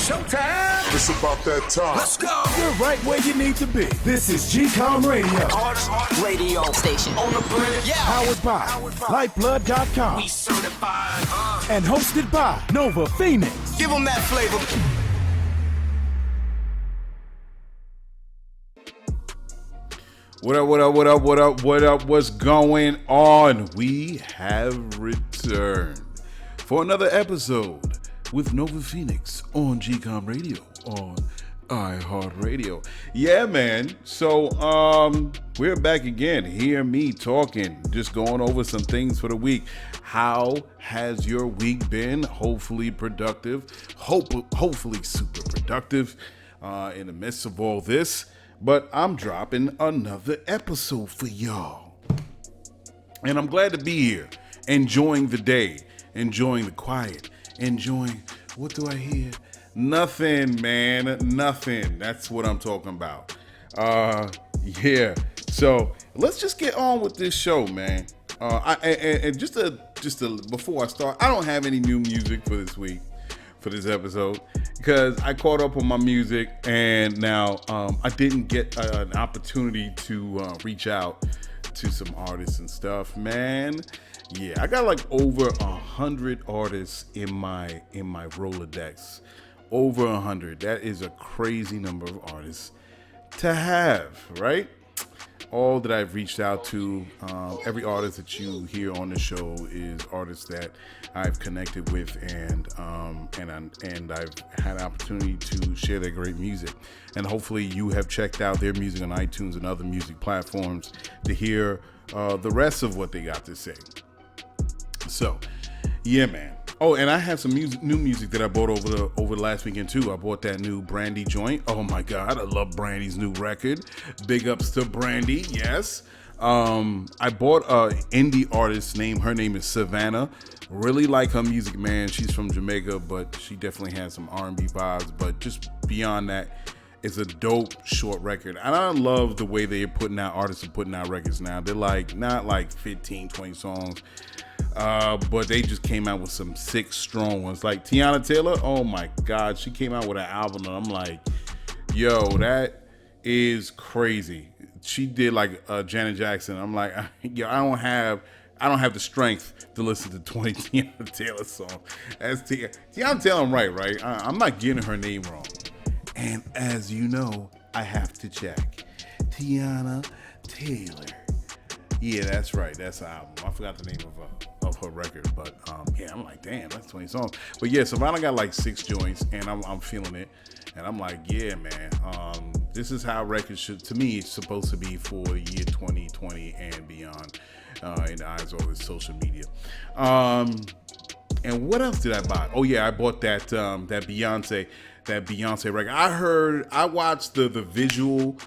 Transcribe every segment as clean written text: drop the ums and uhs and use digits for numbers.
Showtime. It's about that time. Let's go. You're right where you need to be. This is GCOM Radio. Hardest radio station on the planet. Yeah. Powered by Lyfeblood.com. We certified. And hosted by Nova Phoenix. Give them that flavor. What up? What's going on? We have returned for another episode with Nova Phoenix on GCOM Radio on iHeartRadio. Yeah, man. So, we're back again. Hear me talking, just going over some things for the week. How has your week been? Hopefully productive. Hopefully super productive in the midst of all this. But I'm dropping another episode for y'all. And I'm glad to be here, enjoying the day, enjoying the quiet, enjoying, what do I hear? Nothing, man, nothing. That's what I'm talking about. Yeah. So let's just get on with this show, man. Before I start, I don't have any new music for this week, for this episode, because I caught up on my music, and now I didn't get an opportunity to reach out to some artists and stuff, man. Yeah, I got like over 100 artists in my Rolodex. Over 100. That is a crazy number of artists to have, right? All that I've reached out to, every artist that you hear on the show is artists that I've connected with, and I've had an opportunity to share their great music. And hopefully you have checked out their music on iTunes and other music platforms to hear the rest of what they got to say. So, yeah, man. Oh, and I have some new music that I bought over the last weekend too. I bought that new Brandy joint. Oh my God, I love Brandy's new record. Big ups to Brandy, yes. I bought a indie artist her name is Savannah. Really like her music, man. She's from Jamaica, but she definitely has some R&B vibes. But just beyond that, it's a dope short record. And I love the way artists are putting out records now. They're like, not like 15, 20 songs. But they just came out with some 6 strong ones. Like Tiana Taylor, oh my God, she came out with an album, and I'm like, yo, that is crazy. She did like Janet Jackson. I'm like, yo, I don't have the strength to listen to 20 Tiana Taylor songs. As Tiana Taylor, I'm right? I'm not getting her name wrong. And as you know, I have to check. Tiana Taylor. Yeah, that's right. That's the album. I forgot the name of her record, but yeah, I'm like, damn, that's 20 songs. But yeah, Savannah got like 6 joints, and I'm feeling it, and I'm like, yeah, man, this is how records should, to me, it's supposed to be for the year 2020 and beyond, in the eyes of all this social media. And what else did I buy? Oh yeah, I bought that Beyonce record. I watched the visual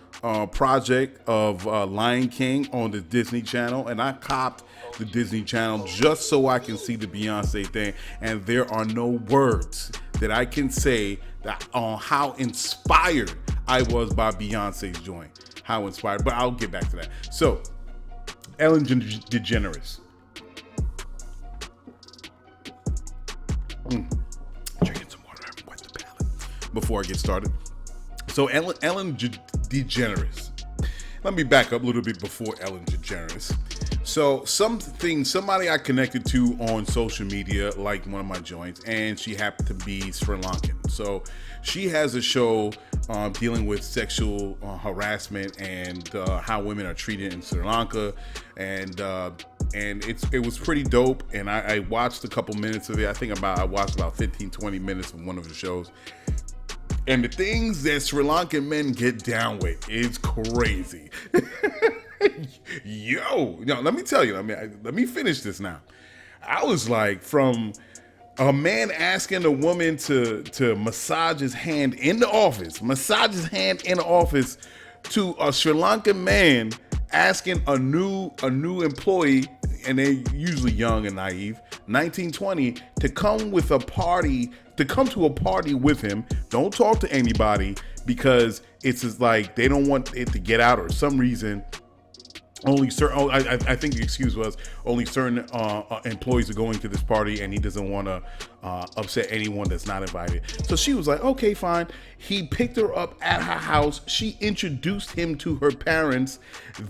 project of Lion King on the Disney Channel, and I copped the Disney Channel just so I can see the Beyonce thing, and there are no words that I can say that on how inspired I was by Beyonce's joint. How inspired, but I'll get back to that. So, Ellen DeGeneres. Drinking some water, I wet the palate before I get started. So Ellen DeGeneres. Let me back up a little bit before Ellen DeGeneres. So somebody I connected to on social media liked one of my joints, and she happened to be Sri Lankan. So she has a show dealing with sexual harassment and how women are treated in Sri Lanka, and it was pretty dope. And I watched a couple minutes of it. I watched about 15-20 minutes of one of the shows. And the things that Sri Lankan men get down with is crazy. Yo, let me tell you. Let me finish this now. I was like, from a man asking a woman to massage his hand in the office, to a Sri Lankan man asking a new employee, and they're usually young and naive, 19, 20, to come to a party with him. Don't talk to anybody, because it's just like they don't want it to get out, or some reason only certain, I think the excuse was only certain employees are going to this party, and he doesn't want to upset anyone that's not invited. So she was like, okay, fine. He picked her up at her house. She introduced him to her parents.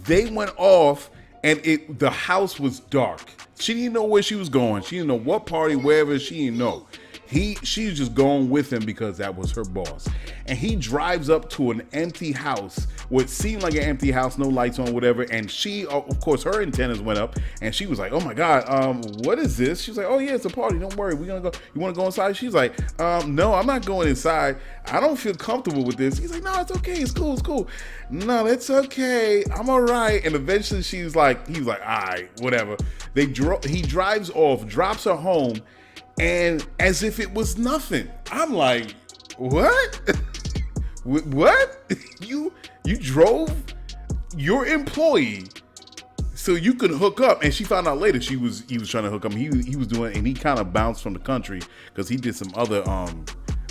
They went off, and the house was dark. She didn't know where she was going. She didn't know what party, wherever. She didn't know. She was just going with him because that was her boss. And he drives up to an empty house, what seemed like an empty house, no lights on, whatever. And she, of course, her antennas went up, and she was like, "Oh my God, what is this?" She's like, "Oh yeah, it's a party. Don't worry, we're gonna go. You want to go inside?" She's like, "No, I'm not going inside. I don't feel comfortable with this." He's like, "No, it's okay. It's cool. It's cool. No, it's okay. I'm all right." And eventually, he's like, "All right, whatever." He drives off, drops her home. And as if it was nothing. I'm like, what? What? You drove your employee so you could hook up. And she found out later he was trying to hook up. He was doing, and he kind of bounced from the country because he did some other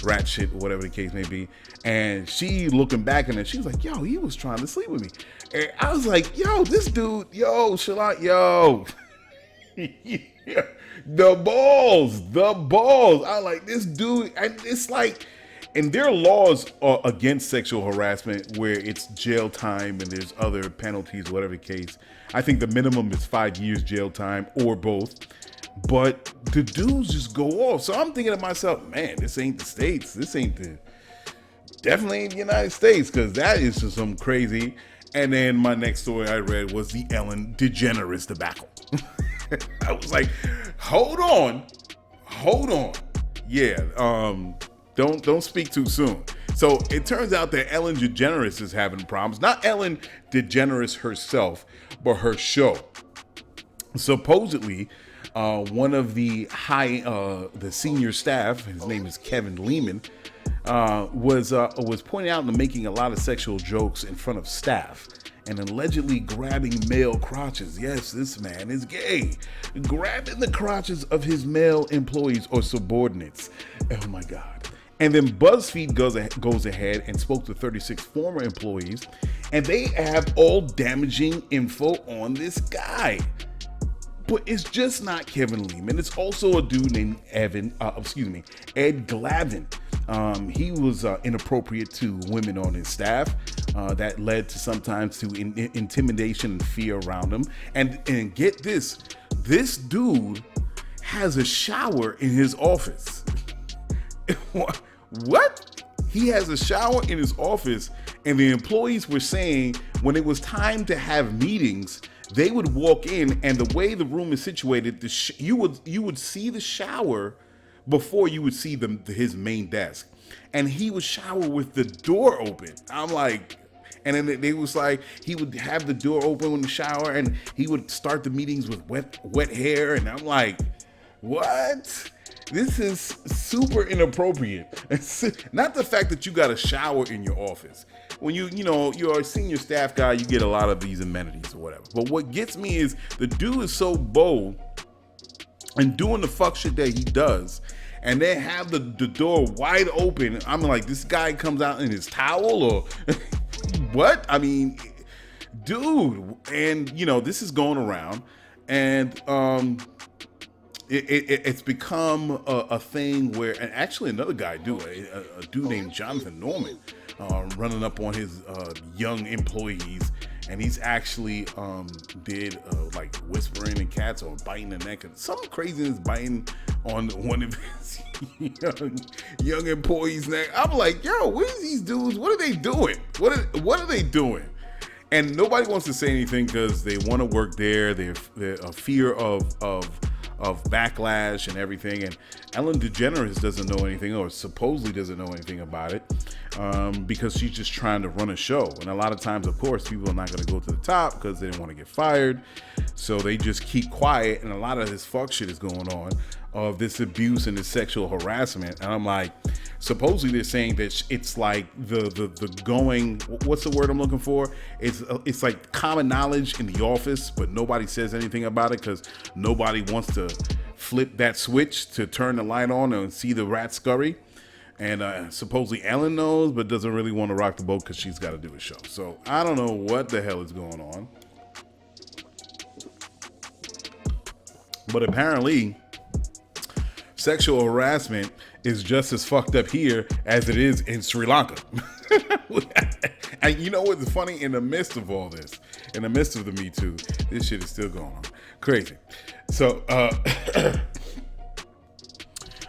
rat shit or whatever the case may be. And she looking back and she was like, yo, he was trying to sleep with me. And I was like, yo, this dude, yo, Shalot, yo. The balls. I like this dude. And it's like, and there are laws against sexual harassment where it's jail time and there's other penalties, whatever the case. I think the minimum is 5 years jail time or both. But the dudes just go off. So I'm thinking to myself, man, this ain't the States. This ain't definitely ain't the United States, because that is just some crazy. And then my next story I read was the Ellen DeGeneres debacle. I was like, hold on. Yeah, don't speak too soon. So it turns out that Ellen DeGeneres is having problems. Not Ellen DeGeneres herself, but her show. Supposedly, one of the the senior staff, his name is Kevin Lehman, was pointing out and making a lot of sexual jokes in front of staff and allegedly grabbing male crotches. Yes, this man is gay. Grabbing the crotches of his male employees or subordinates. Oh my God. And then BuzzFeed goes ahead and spoke to 36 former employees, and they have all damaging info on this guy. But it's just not Kevin Lehman. It's also a dude named Ed Glavin. He was inappropriate to women on his staff. That led to sometimes to intimidation and fear around him. And get this dude has a shower in his office. What? He has a shower in his office, and the employees were saying when it was time to have meetings, they would walk in, and the way the room is situated, you would see the shower before you would see his main desk, and he would shower with the door open. I'm like, and then they was like, he would have the door open in the shower, and he would start the meetings with wet hair, and I'm like, what? This is super inappropriate. Not the fact that you got a shower in your office. When you're a senior staff guy, you get a lot of these amenities or whatever. But what gets me is the dude is so bold and doing the fuck shit that he does, and they have the door wide open. I'm like, this guy comes out in his towel or what? I mean, dude. And this is going around, and it's become a thing where, and actually another guy, a dude named Jonathan Norman, running up on his young employees, and he's actually did like whispering in cats or biting the neck, and some craziness biting on one of his young employees' neck. I'm like, yo, what are these dudes? What are they doing? What are they doing? And nobody wants to say anything because they want to work there. They're a fear of backlash and everything. And Ellen DeGeneres doesn't know anything, or supposedly doesn't know anything about it, because she's just trying to run a show. And a lot of times, of course, people are not going to go to the top because they don't want to get fired. So they just keep quiet. And a lot of this fuck shit is going on, of this abuse and this sexual harassment. And I'm like, supposedly they're saying that it's like the going, what's the word I'm looking for? It's like common knowledge in the office, but nobody says anything about it because nobody wants to flip that switch to turn the light on and see the rat scurry. And supposedly Ellen knows, but doesn't really want to rock the boat because she's got to do a show. So I don't know what the hell is going on. But apparently, sexual harassment is just as fucked up here as it is in Sri Lanka. And you know what's funny? In the midst of all this, in the midst of the Me Too, this shit is still going on. Crazy. So,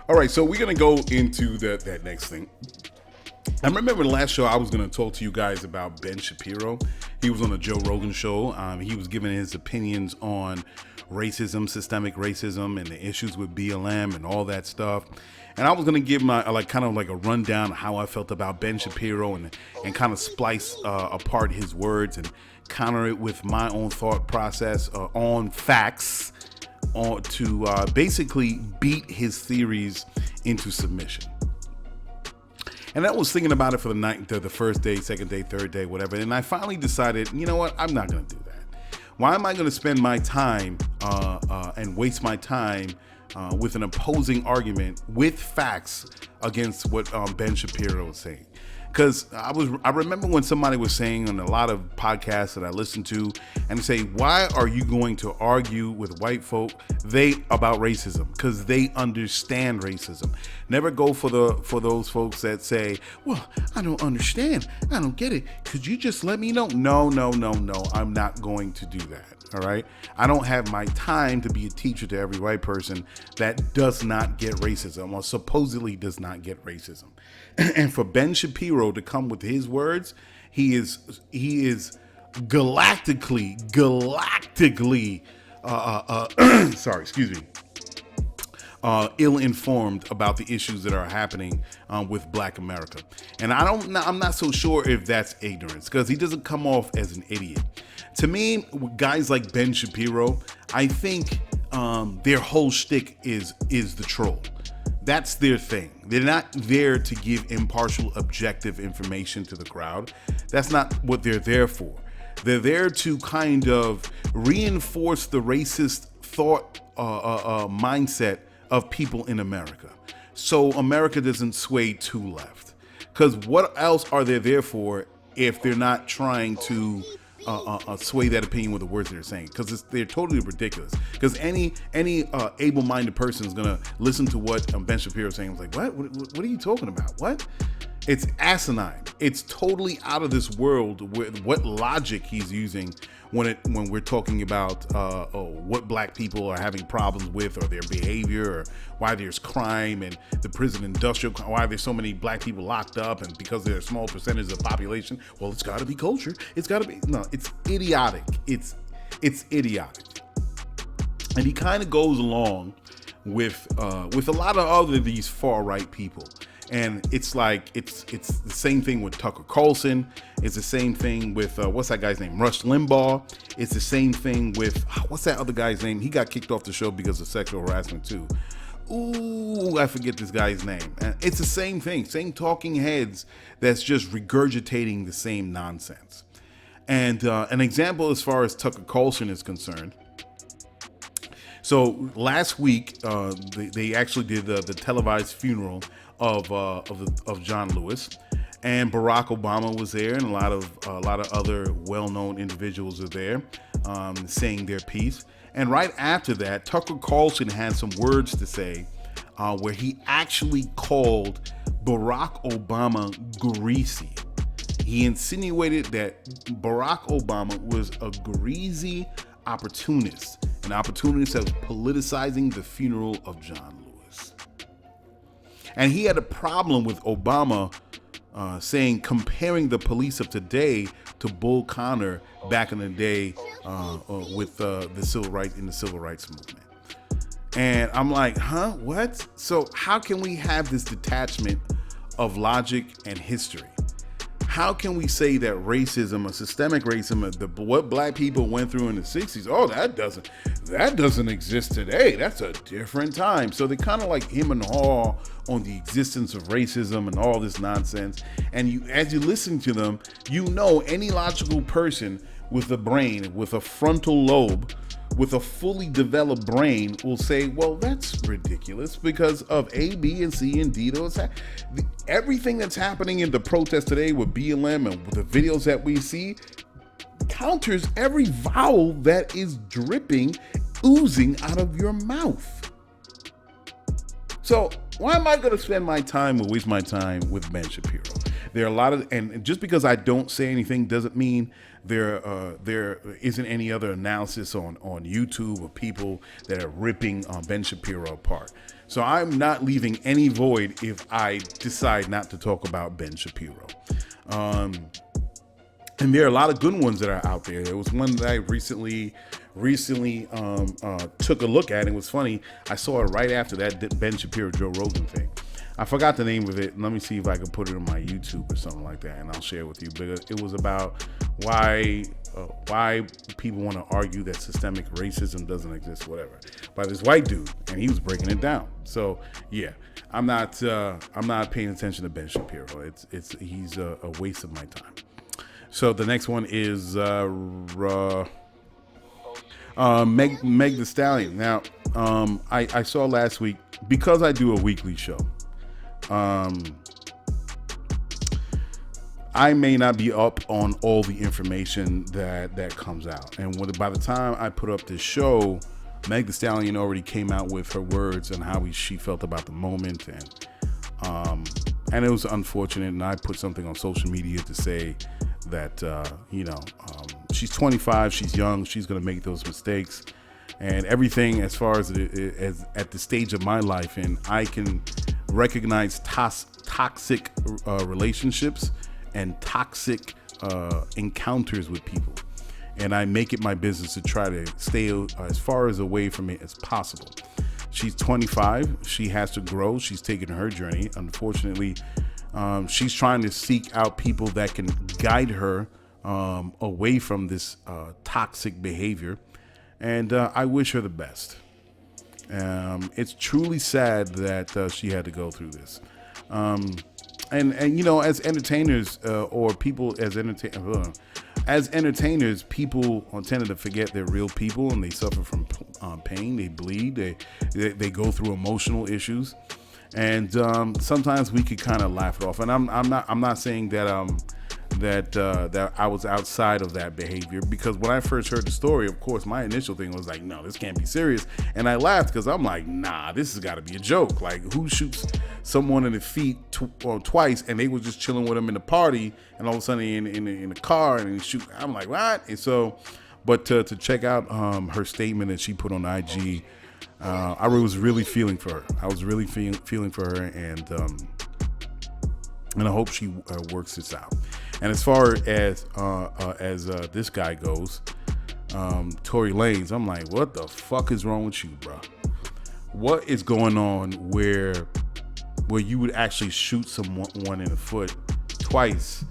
all right, so we're going to go into that next thing. I remember the last show I was going to talk to you guys about Ben Shapiro. He was on the Joe Rogan show. He was giving his opinions on racism, systemic racism, and the issues with BLM and all that stuff. And I was going to give my kind of a rundown of how I felt about Ben Shapiro and kind of splice apart his words and counter it with my own thought process on facts to basically beat his theories into submission. And I was thinking about it for the night, the first day, second day, third day, whatever. And I finally decided, you know what? I'm not going to do that. Why am I going to spend my time and waste my time with an opposing argument with facts against what Ben Shapiro was saying? Because I remember when somebody was saying on a lot of podcasts that I listened to, and say, why are you going to argue with white folk about racism? Because they understand racism. Never go for those folks that say, well, I don't understand. I don't get it. Could you just let me know? No. I'm not going to do that. All right. I don't have my time to be a teacher to every white person that does not get racism or supposedly does not get racism. And for Ben Shapiro to come with his words, he is galactically, ill-informed about the issues that are happening with Black America. And I'm not so sure if that's ignorance, because he doesn't come off as an idiot. To me, guys like Ben Shapiro, I think their whole shtick is the troll. That's their thing. They're not there to give impartial, objective information to the crowd. That's not what they're there for. They're there to kind of reinforce the racist thought mindset of people in America, so America doesn't sway too left. Because what else are they there for if they're not trying to sway that opinion with the words they're saying? Because they're totally ridiculous. Because any able-minded person is gonna listen to what Ben Shapiro is saying. It's like, what are you talking about? What? It's asinine. It's totally out of this world with what logic he's using when we're talking about what Black people are having problems with, or their behavior, or why there's crime and the prison industrial, why there's so many Black people locked up, and because they're a small percentage of the population. Well, it's got to be culture. It's got to be. No, it's idiotic. It's idiotic. And he kind of goes along with a lot of other these far right people. And it's like it's the same thing with Tucker Carlson. It's the same thing with what's that guy's name? Rush Limbaugh. It's the same thing with what's that other guy's name? He got kicked off the show because of sexual harassment too. Ooh, I forget this guy's name. And it's the same thing, same talking heads that's just regurgitating the same nonsense. And an example as far as Tucker Carlson is concerned. So last week, they actually did the televised funeral of John Lewis, and Barack Obama was there, and a lot of other well-known individuals are there, saying their piece. And right after that, Tucker Carlson had some words to say, where he actually called Barack Obama greasy. He insinuated that Barack Obama was a greasy opportunist, an opportunist that was politicizing the funeral of John Lewis. And he had a problem with Obama comparing the police of today to Bull Connor back in the day with the civil rights movement. And I'm like, huh? What? So how can we have this detachment of logic and history? How can we say that racism, or systemic racism, what Black people went through in the 60s, that doesn't exist today. That's a different time. So they kind of like him and haw on the existence of racism and all this nonsense. And as you listen to them, any logical person with a brain, with a frontal lobe, with a fully developed brain will say, well, that's ridiculous because of A, B, and C, and D. Everything that's happening in the protest today with BLM and with the videos that we see counters every vowel that is dripping oozing out of your mouth. So why am I going to spend my time or waste my time with Ben Shapiro? There are a lot of, and just because I don't say anything doesn't mean there isn't any other analysis on YouTube of people that are ripping Ben Shapiro apart. So I'm not leaving any void if I decide not to talk about Ben Shapiro. And there are a lot of good ones that are out there. There was one that I recently took a look at. It was funny. I saw it right after that Ben Shapiro Joe Rogan thing. I forgot the name of it. Let me see if I can put it on my YouTube or something like that, and I'll share it with you. But it was about why people want to argue that systemic racism doesn't exist, whatever, by this white dude, and he was breaking it down. So yeah, I'm not paying attention to Ben Shapiro. He's a waste of my time. So the next one is Meg Thee Stallion. Now, I saw last week, because I do a weekly show, I may not be up on all the information that comes out. And by the time I put up this show, Meg Thee Stallion already came out with her words and how she felt about the moment. And it was unfortunate. And I put something on social media to say that, she's 25, she's young, she's going to make those mistakes. And everything as far as at the stage of my life, and I can recognize toxic relationships and toxic encounters with people, and I make it my business to try to stay as far as away from it as possible. She's 25, she has to grow, she's taking her journey. Unfortunately, she's trying to seek out people that can guide her away from this toxic behavior, and I wish her the best. It's truly sad that she had to go through this. And as entertainers, or people as entertainers, people tend to forget they're real people, and they suffer from pain, they bleed, they go through emotional issues, and sometimes we could kind of laugh it off. And I'm not saying that that I was outside of that behavior, because when I first heard the story, of course, my initial thing was like, no, this can't be serious. And I laughed because I'm like, nah, this has got to be a joke. Like, who shoots someone in the feet twice, and they were just chilling with him in the party, and all of a sudden in the car, and he shoot. I'm like, what? And so, but to check out her statement that she put on IG, I was really feeling for her. I was really feeling for her, and I hope she works this out. And as far as this guy goes, Tory Lanez, I'm like, what the fuck is wrong with you, bro? What is going on where you would actually shoot someone in the foot twice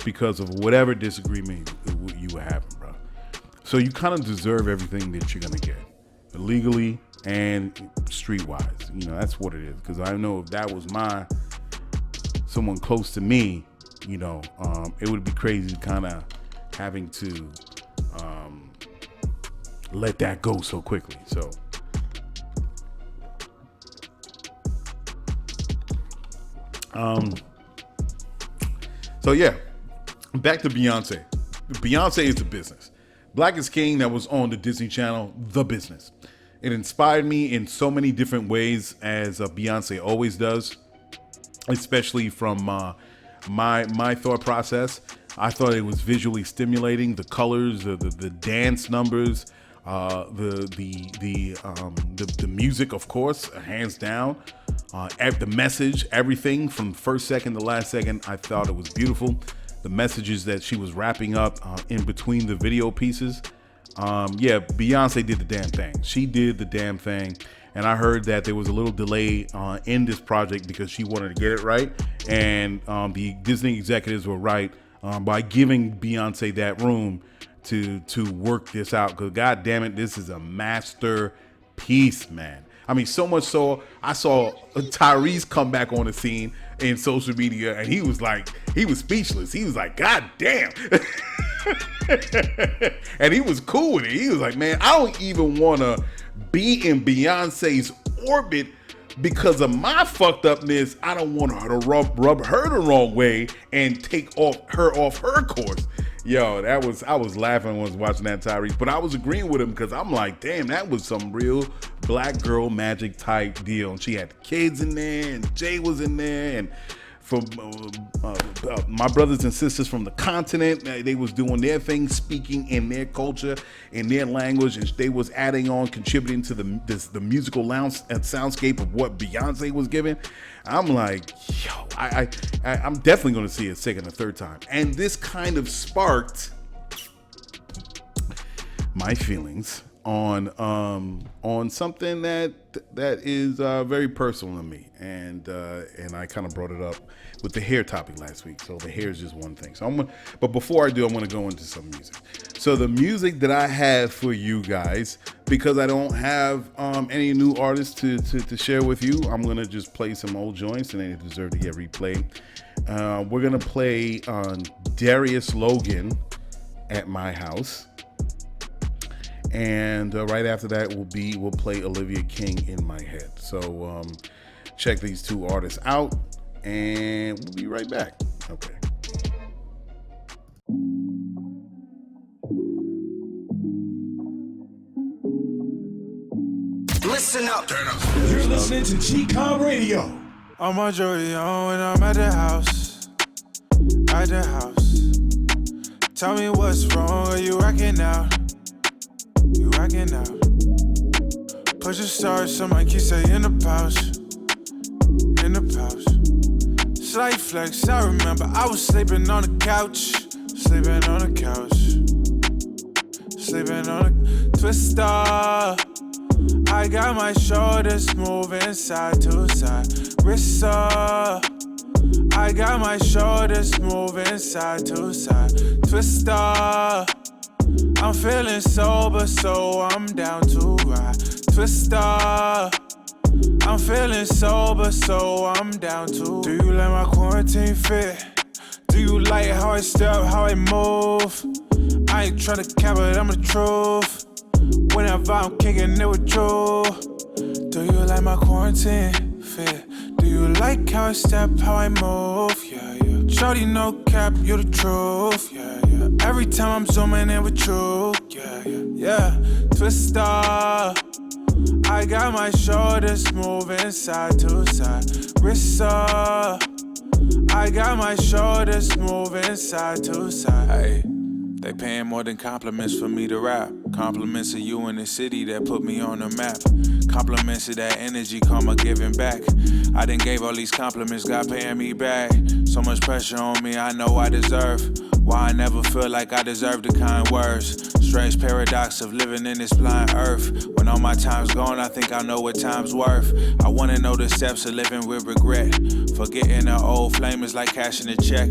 because of whatever disagreement you were having, bro? So you kind of deserve everything that you're gonna get, legally and streetwise. That's what it is. Because I know if that was someone close to me, it would be crazy kind of having to let that go so quickly. So yeah, back to Beyonce. Beyonce is the business. Black is King, that was on the Disney Channel, the business. It inspired me in so many different ways, as Beyonce always does, especially from my thought process. I thought it was visually stimulating. The colors, the dance numbers, the music, of course, hands down. The message, everything from first second to last second, I thought it was beautiful. The messages that she was wrapping up in between the video pieces. Beyonce did the damn thing. She did the damn thing. And I heard that there was a little delay in this project because she wanted to get it right. And the Disney executives were right by giving Beyonce that room to work this out. Because God damn it, this is a masterpiece, man. I mean, so much so, I saw Tyrese come back on the scene in social media, and he was speechless. He was like, God damn. And he was cool with it. He was like, man, I don't even want to be in Beyonce's orbit because of my fucked upness. I don't want her to rub her the wrong way and take her off her course. Yo, I was laughing when I was watching that, Tyrese, but I was agreeing with him because I'm like, damn, that was some real black girl magic type deal. And she had the kids in there, and Jay was in there, and from my brothers and sisters from the continent, they was doing their thing, speaking in their culture, in their language, and they was adding on, contributing to the musical soundscape of what Beyonce was giving. I'm like, yo, I'm definitely going to see it a second and third time. And this kind of sparked my feelings on something that is very personal to me, and I kind of brought it up with the hair topic last week. So the hair is just one thing. But before I do, I'm going to go into some music. So the music that I have for you guys, because I don't have any new artists to share with you, I'm going to just play some old joints, and they deserve to get replayed. We're going to play Darius Logan, At My House. And right after that we'll play Olivia King, In My Head. So check these two artists out, and we'll be right back. Okay. Listen up. Turn up. You're listening to GCOM Radio. I'm on Joey on when I'm at the house. At the house. Tell me what's wrong, are you acting out? You acting out. Push a start, somebody keep saying in the pouch. In the pouch. Slight flex, I remember I was sleeping on the couch. Sleeping on the couch. Sleeping on the twister. I got my shoulders moving side to side. Wrist up. I got my shoulders moving side to side. Twister. I'm feeling sober, so I'm down to ride. Twister. I'm feeling sober, so I'm down to. Do you like my quarantine fit? Do you like how I step, how I move? I ain't tryna cap it, I'm the truth. Whenever I'm kicking it with you. Do you like my quarantine fit? Do you like how I step, how I move? Yeah, yeah. Shorty, no cap, you the truth. Yeah, yeah. Every time I'm zooming in with you. Yeah, yeah, yeah. Twister. I got my shoulders moving side to side. Wrist up. I got my shoulders moving side to side. Hey. They paying more than compliments for me to rap. Compliments of you in the city that put me on the map. Compliments of that energy, karma giving back. I done gave all these compliments, God paying me back. So much pressure on me, I know I deserve. Why I never feel like I deserve the kind words. Strange paradox of living in this blind earth. When all my time's gone, I think I know what time's worth. I wanna know the steps of living with regret. Forgetting the old flame is like cashing a check.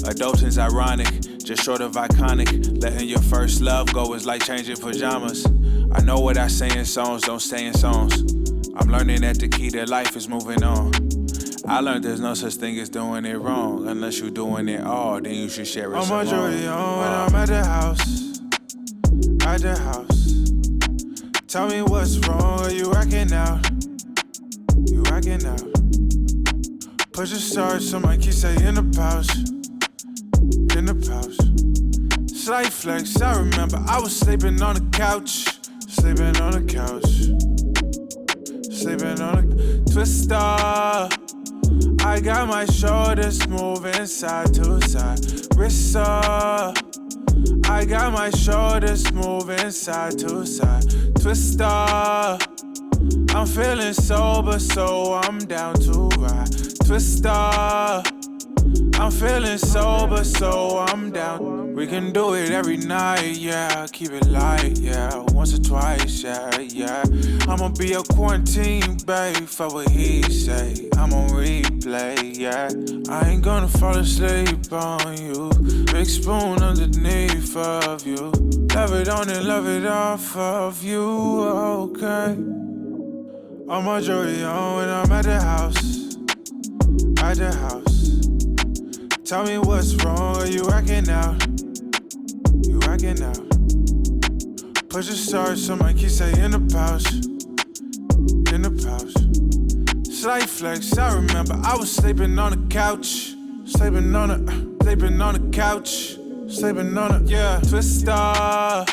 Adulting's ironic, just short of iconic. Letting your first love go is like changing pajamas. I know what I say in songs don't stay in songs. I'm learning that the key to life is moving on. I learned there's no such thing as doing it wrong. Unless you're doing it all, then you should share it. I'm on Joey on when I'm at the house. At the house. Tell me what's wrong, are you acting out? You acting out. Push a start, somebody keep saying in the pouch. In the pouch. Slight flex, I remember I was sleeping on the couch. Sleeping on the couch. Sleeping on the twister. I got my shoulders moving side to side. Wrist up. I got my shoulders moving side to side. Twister. I'm feeling sober, so I'm down to ride. Twister. I'm feeling sober, so I'm down. We can do it every night, yeah. Keep it light, yeah. Once or twice, yeah, yeah. I'ma be a quarantine, babe. Fuck what he say. I'm on replay, yeah. I ain't gonna fall asleep on you. Big spoon underneath of you. Love it on and love it off of you, okay. I'm a Joey on when I'm at the house. At the house. Tell me what's wrong, are you acting out? You acting out. Push a start, somebody keep saying in the pouch. In the pouch. Slight flex, I remember I was sleeping on the couch. Sleeping on the couch. sleeping on it, yeah. Twister, I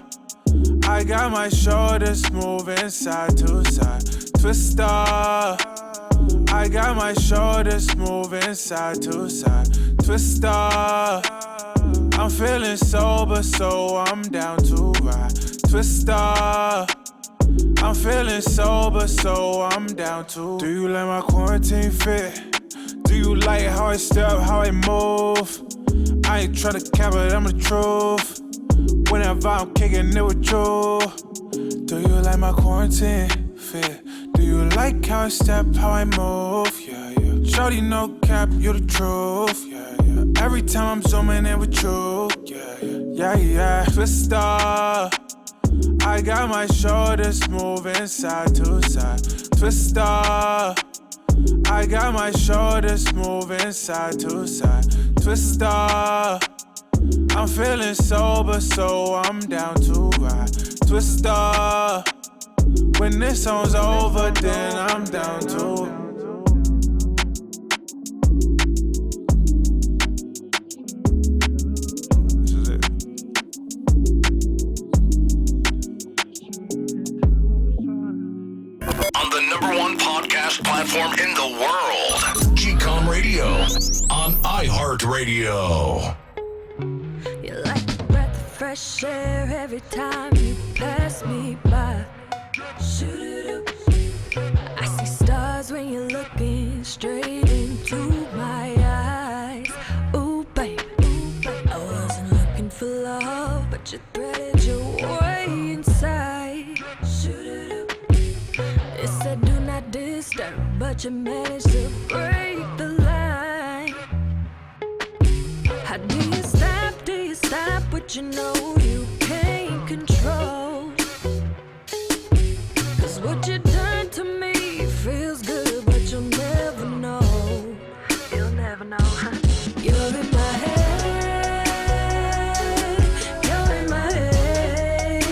got my shoulders moving side to side. Twister, I got my shoulders moving side to side. Twister, I'm feeling sober, so I'm down to ride. Twister, I'm feeling sober, so I'm down to. Do you like my quarantine fit? Do you like how I step, how I move? I ain't tryna cap it, I'm the truth. Whenever I'm kicking it with you. Do you like my quarantine fit? Do you like how I step, how I move? Yeah, yeah. Shorty, no cap, you the truth. Yeah, yeah. Every time I'm zooming in with you. Yeah, yeah, yeah, yeah. Twister, I got my shoulders moving side to side. Twister, I got my shoulders moving side to side. Twister, I'm feeling sober, so I'm down to ride. Twister, when this song's over, then I'm down to. This is it. On the #1 podcast platform in the world, GCOM Radio on iHeartRadio. You're like a breath of fresh air every time you pass me by. Shoo-doo-doo. I see stars when you're looking straight into my eyes. Ooh, baby, I wasn't looking for love, but you threaded your way inside. Shoo-doo-doo. It said do not disturb, but you managed to break the line. How do you stop what you know you can't control? 'Cause what you done to me feels good, but you'll never know. You'll never know. You're in my head. You're in my head.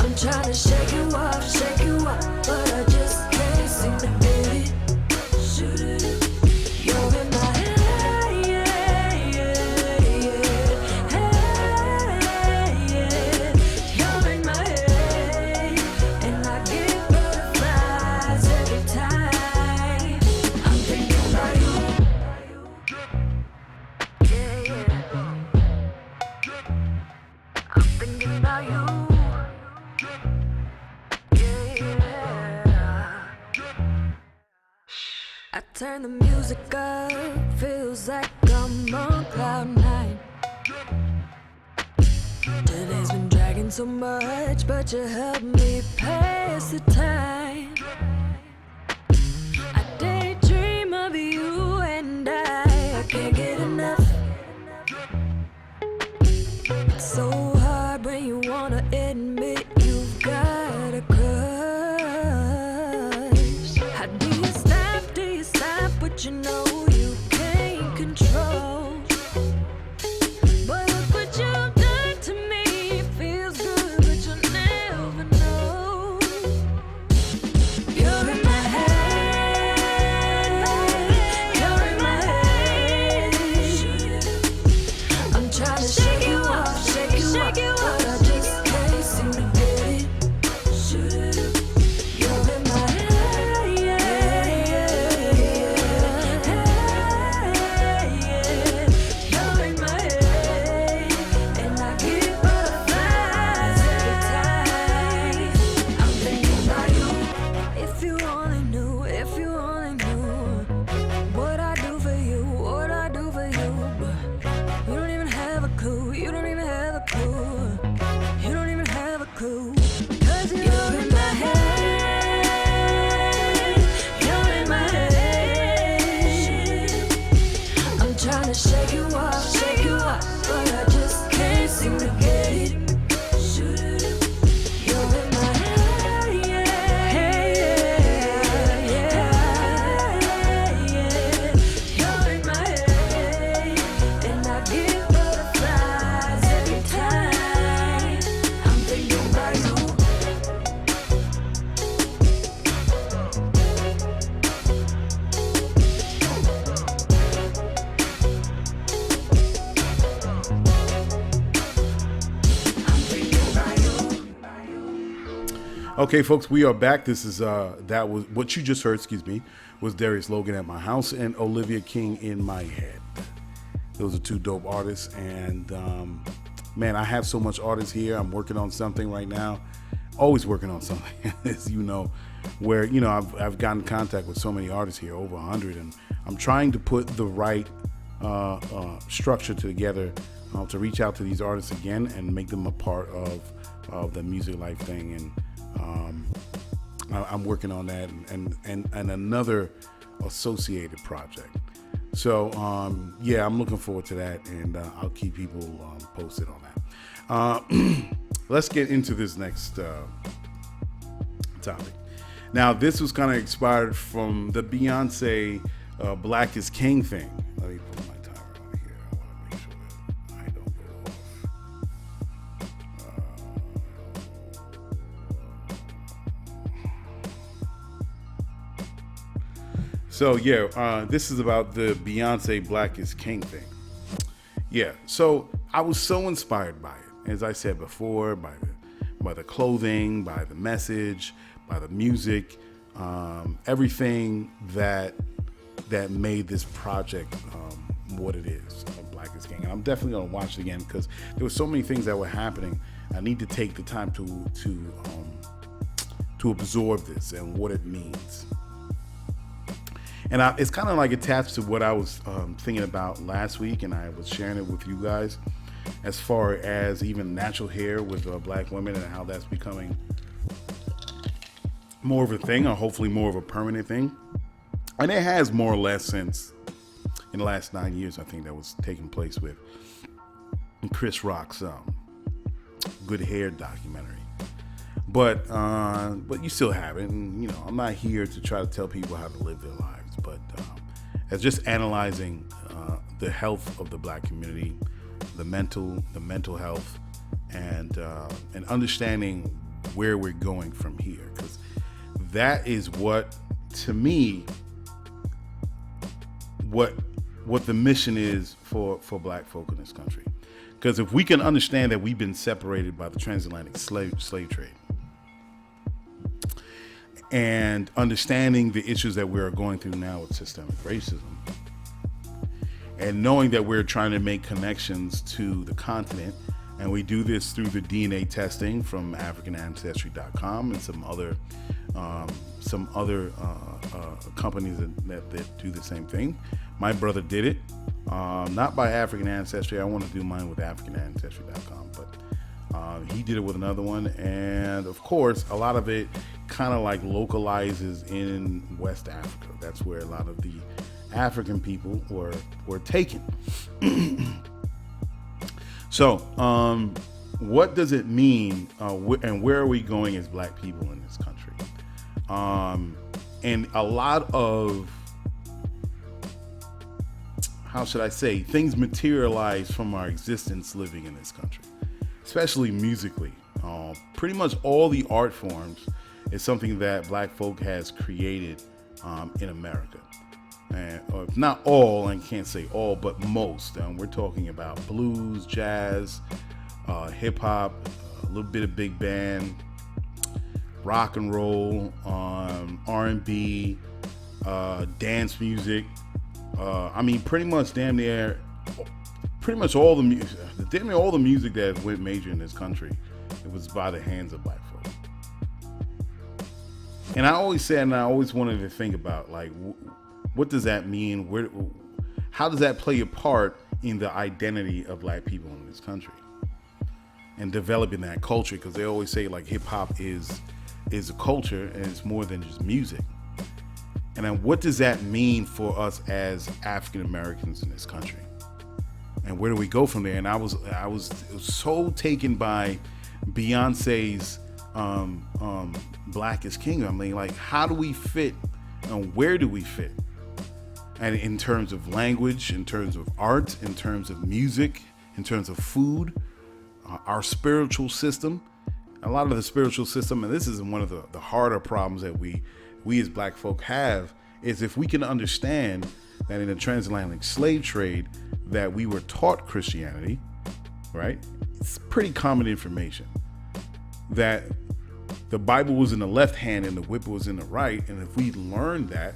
I'm trying to shake you off, but I just can't seem to get it. You're in my head, yeah, yeah, yeah. You're in my head, and I get butterflies every time I'm thinking about you. Yeah, yeah. I'm thinking about you. I turn the music up, feels like I'm on cloud 9. Today's been dragging so much, but you helped me pass the time. I daydream of you and I can't get enough. It's so hard when you wanna admit you've got a crush. How do you stop what you know you can't control? But look what you've done to me. It feels good, but you'll never know. You're in my head. You're in my head. I'm trying to shake you off, but I just can't seem to get it. You're in my head, yeah, yeah, yeah. You're in my head, and I get butterflies every time I'm thinking about you. If you only knew what I do for you, but you don't even have a clue. You don't even have a clue. 'Cause you're in my head. You're in my head. I'm trying to shake you off, but I just can't seem to get it. You're in my head, yeah, yeah, yeah. You're in my head, and I get butterflies every time I'm thinking about you. Okay, folks, we are back. This is that was what you just heard. Excuse me, was Darius Logan at my house and Olivia King in my head. Those are two dope artists, and man, I have so much artists here. I'm working on something right now. Always working on something, as you know, where I've gotten in contact with so many artists here, over 100, and I'm trying to put the right structure together to reach out to these artists again and make them a part of the Music Life thing. And I'm working on that and another associated project. So yeah, I'm looking forward to that, and I'll keep people posted on that. Let's get into this next topic. Now, this was kind of inspired from the Beyonce Black is King thing. Let me put my timer on here. I want to make sure that I don't go off. So yeah, this is about the Beyonce Black is King thing. Yeah, so I was so inspired by it, as I said before, by the clothing, by the message, by the music, everything that made this project what it is, Black is King. And I'm definitely gonna watch it again because there were so many things that were happening. I need to take the time to absorb this and what it means. And it's kind of like attached to what I was thinking about last week, and I was sharing it with you guys, as far as even natural hair with black women and how that's becoming more of a thing, or hopefully more of a permanent thing. And it has more or less since in the last 9 years, I think, that was taking place with Chris Rock's Good Hair documentary. But you still have it, and I'm not here to try to tell people how to live their lives, but as just analyzing the health of the black community, the mental health, and understanding where we're going from here, because that is what, to me, what the mission is for black folk in this country. Because if we can understand that we've been separated by the transatlantic slave trade, and understanding the issues that we're going through now with systemic racism, and knowing that we're trying to make connections to the continent, and we do this through the DNA testing from AfricanAncestry.com and some other companies that do the same thing. My brother did it, not by African Ancestry. I want to do mine with AfricanAncestry.com, but he did it with another one. And of course, a lot of it kind of like localizes in West Africa. That's where a lot of the African people were taken. So, what does it mean, and where are we going as black people in this country? And a lot of, how should I say, things materialize from our existence living in this country, especially musically. Pretty much all the art forms is something that black folk has created in America. And not all, I can't say all, but most. We're talking about blues, jazz, hip hop, a little bit of big band, rock and roll, R&B, dance music. I mean, pretty much all the music, damn near all the music that went major in this country, it was by the hands of black folk. And I always said, and I always wanted to think about, like, what does that mean? How does that play a part in the identity of black people in this country and developing that culture? Because they always say, like, hip hop is a culture, and it's more than just music. And then what does that mean for us as African Americans in this country? And where do we go from there? And I was so taken by Beyonce's Black is King. I mean, like, how do we fit and where do we fit? And in terms of language, in terms of art, in terms of music, in terms of food, our spiritual system, a lot of the spiritual system, and this is one of the harder problems that we as black folk have, is if we can understand that in the transatlantic slave trade that we were taught Christianity, right? It's pretty common information that the Bible was in the left hand and the whip was in the right. And if we learned that,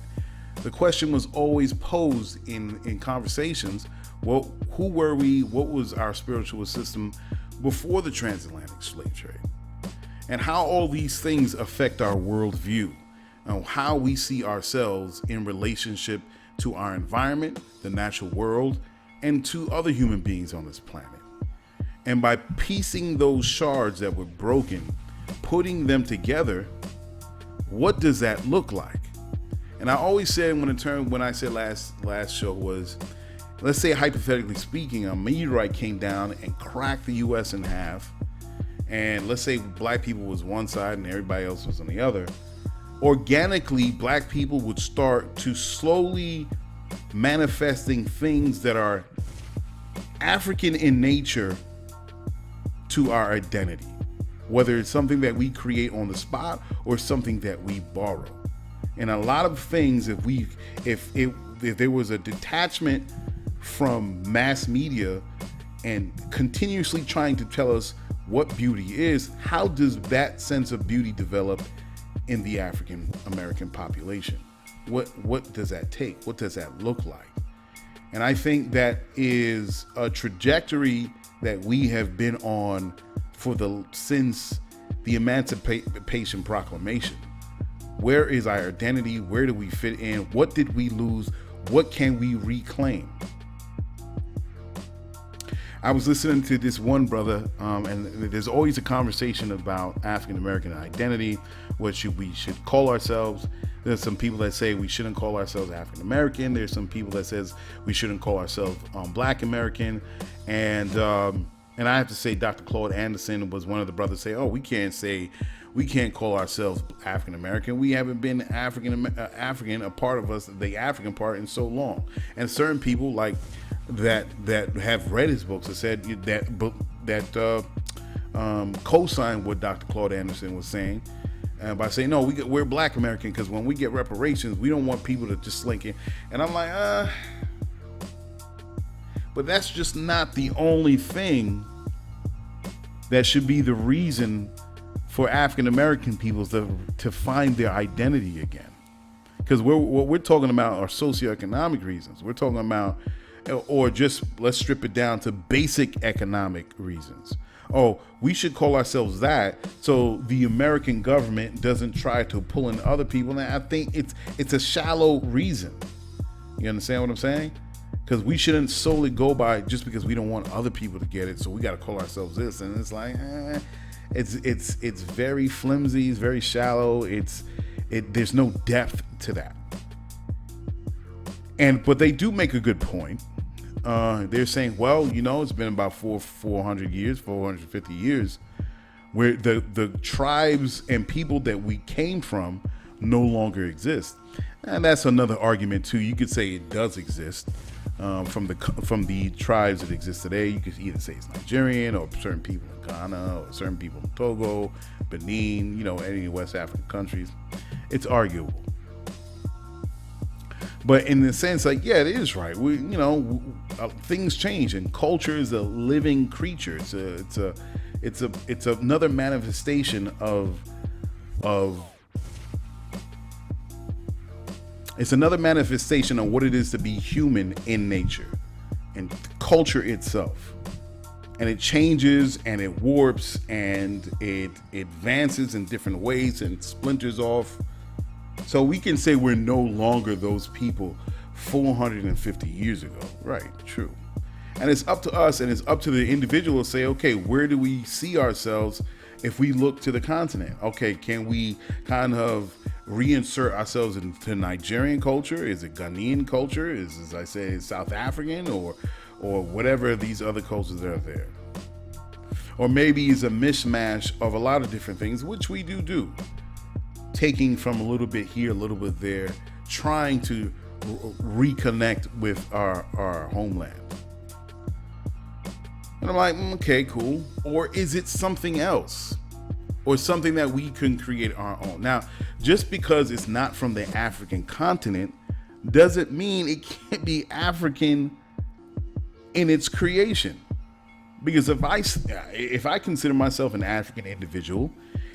the question was always posed in conversations. Well, who were we? What was our spiritual system before the transatlantic slave trade? And how all these things affect our worldview and how we see ourselves in relationship to our environment, the natural world, and to other human beings on this planet. And by piecing those shards that were broken, putting them together, what does that look like? And I always said when I said last show was, let's say hypothetically speaking, a meteorite came down and cracked the US in half, and let's say black people was one side and everybody else was on the other. Organically, black people would start to slowly manifesting things that are African in nature to our identity, whether it's something that we create on the spot or something that we borrow. And a lot of things, if there was a detachment from mass media and continuously trying to tell us what beauty is, how does that sense of beauty develop in the African American population? What does that take? What does that look like? And I think that is a trajectory that we have been on since the Emancipation Proclamation. Where is our identity? Where do we fit in? What did we lose? What can we reclaim? I was listening to this one brother, and there's always a conversation about African American identity. What we should call ourselves. There's some people that say we shouldn't call ourselves African American. There's some people that says we shouldn't call ourselves Black American. And I have to say, Dr. Claude Anderson was one of the brothers say, oh, we can't call ourselves African American. We haven't been African, a part of us, the African part, in so long. And certain people like that have read his books have said that co-signed what Dr. Claude Anderson was saying, by saying, no, we're Black American because when we get reparations, we don't want people to just slink in. And I'm like, but that's just not the only thing that should be the reason for African American people to find their identity again. Because what we're talking about are socioeconomic reasons. We're talking about, or just let's strip it down to basic economic reasons. Oh, we should call ourselves that so the American government doesn't try to pull in other people. And I think it's a shallow reason. You understand what I'm saying? Because we shouldn't solely go by just because we don't want other people to get it, so we got to call ourselves this. And it's like, it's very flimsy, it's very shallow. There's no depth to that. But they do make a good point. They're saying, well, it's been about 450 years where the tribes and people that we came from no longer exist. And that's another argument too. You could say it does exist from the tribes that exist today. You could either say it's Nigerian or certain people in Ghana or certain people in Togo, Benin, any West African countries. It's arguable. But in the sense, like, yeah, it is right. Things change, and culture is a living creature. It's another manifestation of what it is to be human in nature and culture itself. And it changes and it warps and it advances in different ways and splinters off. So we can say we're no longer those people 450 years ago. Right, true. And it's up to us and it's up to the individual to say, okay, where do we see ourselves if we look to the continent? Okay, can we kind of reinsert ourselves into Nigerian culture? Is it Ghanaian culture? Is, as I say, South African or whatever these other cultures that are there? Or maybe it's a mishmash of a lot of different things, which we do. Taking from a little bit here, a little bit there, trying to reconnect with our homeland. And I'm like, okay, cool. Or is it something else? Or something that we can create our own? Now, just because it's not from the African continent doesn't mean it can't be African in its creation. Because if I consider myself an African individual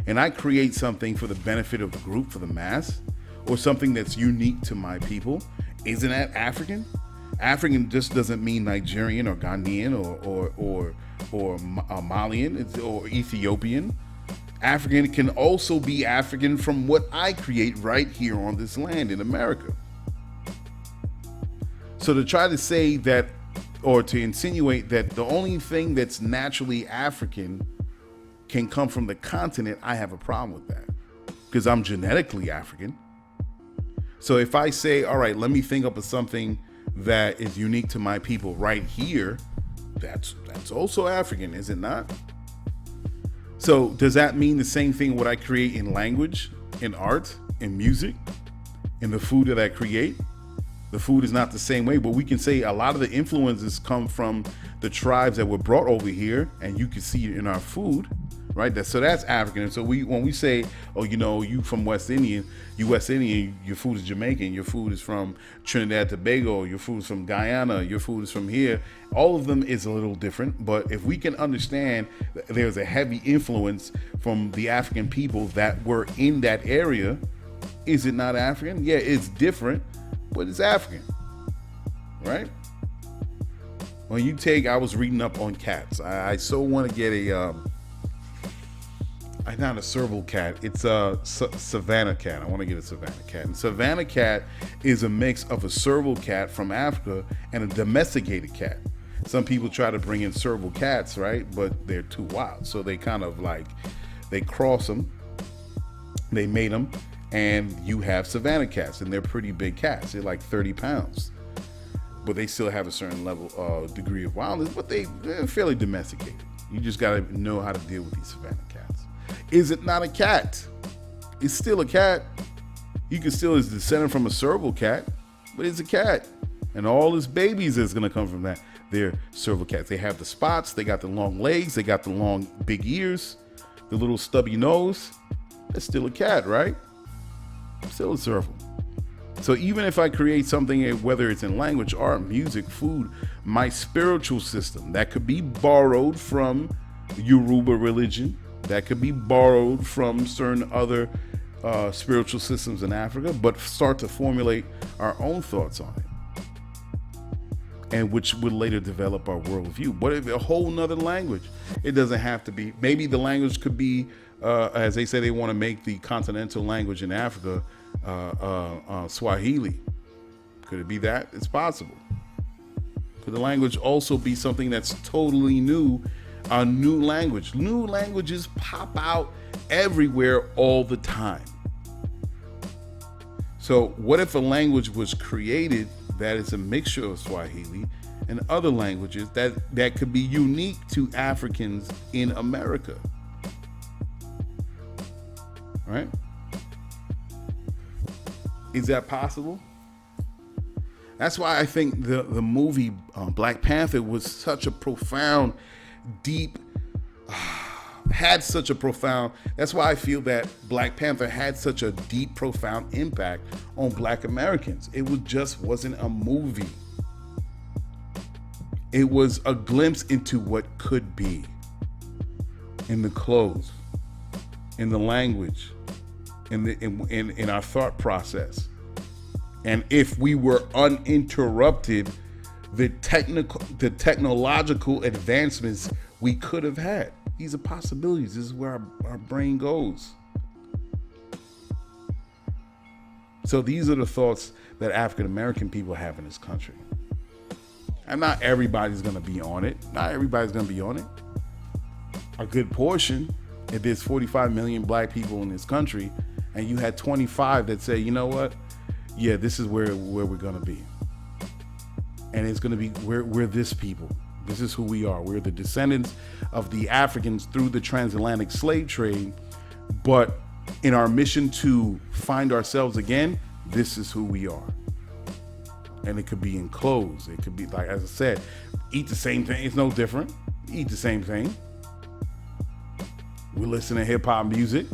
and I create something for the benefit of the group, for the mass, or something that's unique to my people, isn't that African? African just doesn't mean Nigerian or Ghanaian or Malian or Ethiopian. African can also be African from what I create right here on this land in America. So to try to say that, or to insinuate that the only thing that's naturally African can come from the continent, I have a problem with that, because I'm genetically African. So if I say, all right, let me think up of something that is unique to my people right here, that's also African, is it not? So does that mean the same thing what I create in language, in art, in music, in the food that I create? The food is not the same way, but we can say a lot of the influences come from the tribes that were brought over here, and you can see it in our food, right? So that's African. And so when we say, oh, you from West Indian, your food is Jamaican, your food is from Trinidad Tobago, your food is from Guyana, your food is from here. All of them is a little different, but if we can understand that there's a heavy influence from the African people that were in that area, is it not African? Yeah, it's different, but it's African, right? When you take, I was reading up on cats. I so want to get not a serval cat. It's a Savannah cat. I want to get a Savannah cat. And Savannah cat is a mix of a serval cat from Africa and a domesticated cat. Some people try to bring in serval cats, right? But they're too wild. So they kind of they cross them. They mate them. And you have Savannah cats, and they're pretty big cats. They're like 30 pounds. But they still have a certain level, degree of wildness, but they're fairly domesticated. You just got to know how to deal with these Savannah cats. Is it not a cat? It's still a cat. You can still is descended from a serval cat, but it's a cat. And all its babies is going to come from that. They're serval cats. They have the spots. They got the long legs. They got the long, big ears, the little stubby nose. That's still a cat, right? Still a serval. So even if I create something, whether it's in language, art, music, food, my spiritual system, that could be borrowed from Yoruba religion, that could be borrowed from certain other spiritual systems in Africa, but start to formulate our own thoughts on it, and which would later develop our worldview. But if a whole nother language, it doesn't have to be, maybe the language could be, as they say, they want to make the continental language in Africa Swahili. Could it be that? It's possible. Could the language also be something that's totally new, a new language? New languages pop out everywhere all the time. So what if a language was created that is a mixture of Swahili and other languages that could be unique to Africans in America? Right? Is that possible? That's why I think the movie Black Panther was such a profound, deep, had such a profound, that's why I feel that Black Panther had such a deep, profound impact on Black Americans. It wasn't a movie. It was a glimpse into what could be in the clothes, in the language, in our thought process. And if we were uninterrupted, the technological advancements we could have had. These are possibilities. This is where our brain goes. So these are the thoughts that African American people have in this country. And not everybody's going to be on it. Not everybody's going to be on it. A good portion. If there's 45 million Black people in this country, and you had 25 that say, you know what? Yeah, this is where we're going to be. And it's going to be, we're this people. This is who we are. We're the descendants of the Africans through the transatlantic slave trade. But in our mission to find ourselves again, this is who we are. And it could be in clothes. It could be, like, as I said, eat the same thing. It's no different. Eat the same thing. We listen to hip hop music.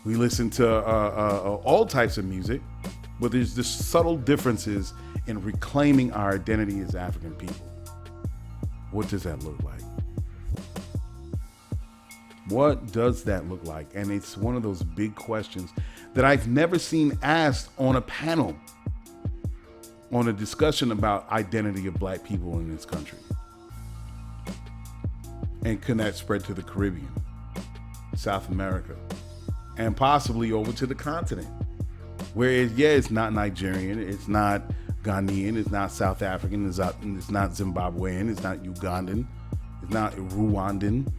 We listen to all types of music, but there's just subtle differences in reclaiming our identity as African people. What does that look like? What does that look like? And it's one of those big questions that I've never seen asked on a panel, on a discussion about identity of black people in this country. And can that spread to the Caribbean, South America, and possibly over to the continent? Whereas, it's not Nigerian, it's not Ghanaian, it's not South African, it's not Zimbabwean, it's not Ugandan, it's not Rwandan.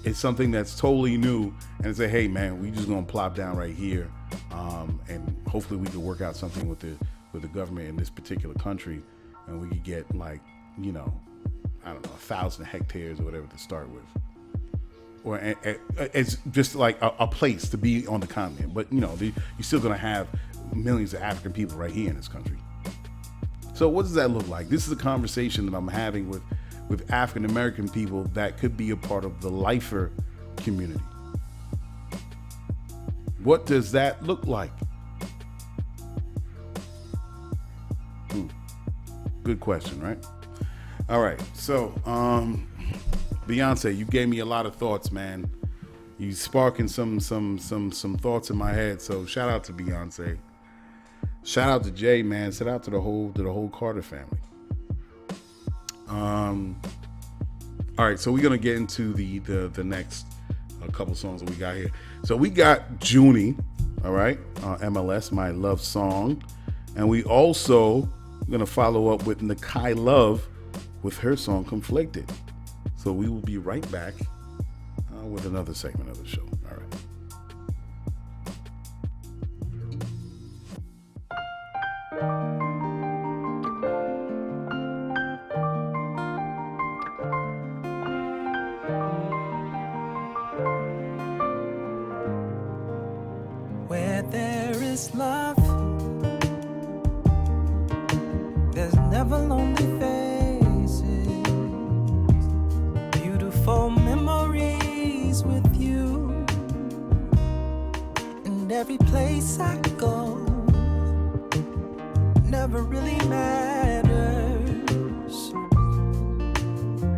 It's something that's totally new, and say, hey man, we just gonna plop down right here, and hopefully we can work out something with the government in this particular country, and we could get like, I don't know, 1,000 hectares or whatever to start with, or it's just like a place to be on the continent. But you're still gonna have millions of African people right here in this country. So what does that look like? This is a conversation that I'm having with African American people that could be a part of the Lyfer community. What does that look like? Good question, right? All right, so Beyonce, you gave me a lot of thoughts, man. You sparking some thoughts in my head. So shout out to Beyonce. Shout out to Jay, man. Shout out to the whole Carter family. All right, so we're gonna get into the next couple songs that we got here. So we got Junie, all right, M.L.S, My Love Song, and we also gonna follow up with Nakai Love with her song Conflicted. So we will be right back with another segment of the show. All right. Where there is love, there's never lonely faces, beautiful memories with you. And every place I go never really matters,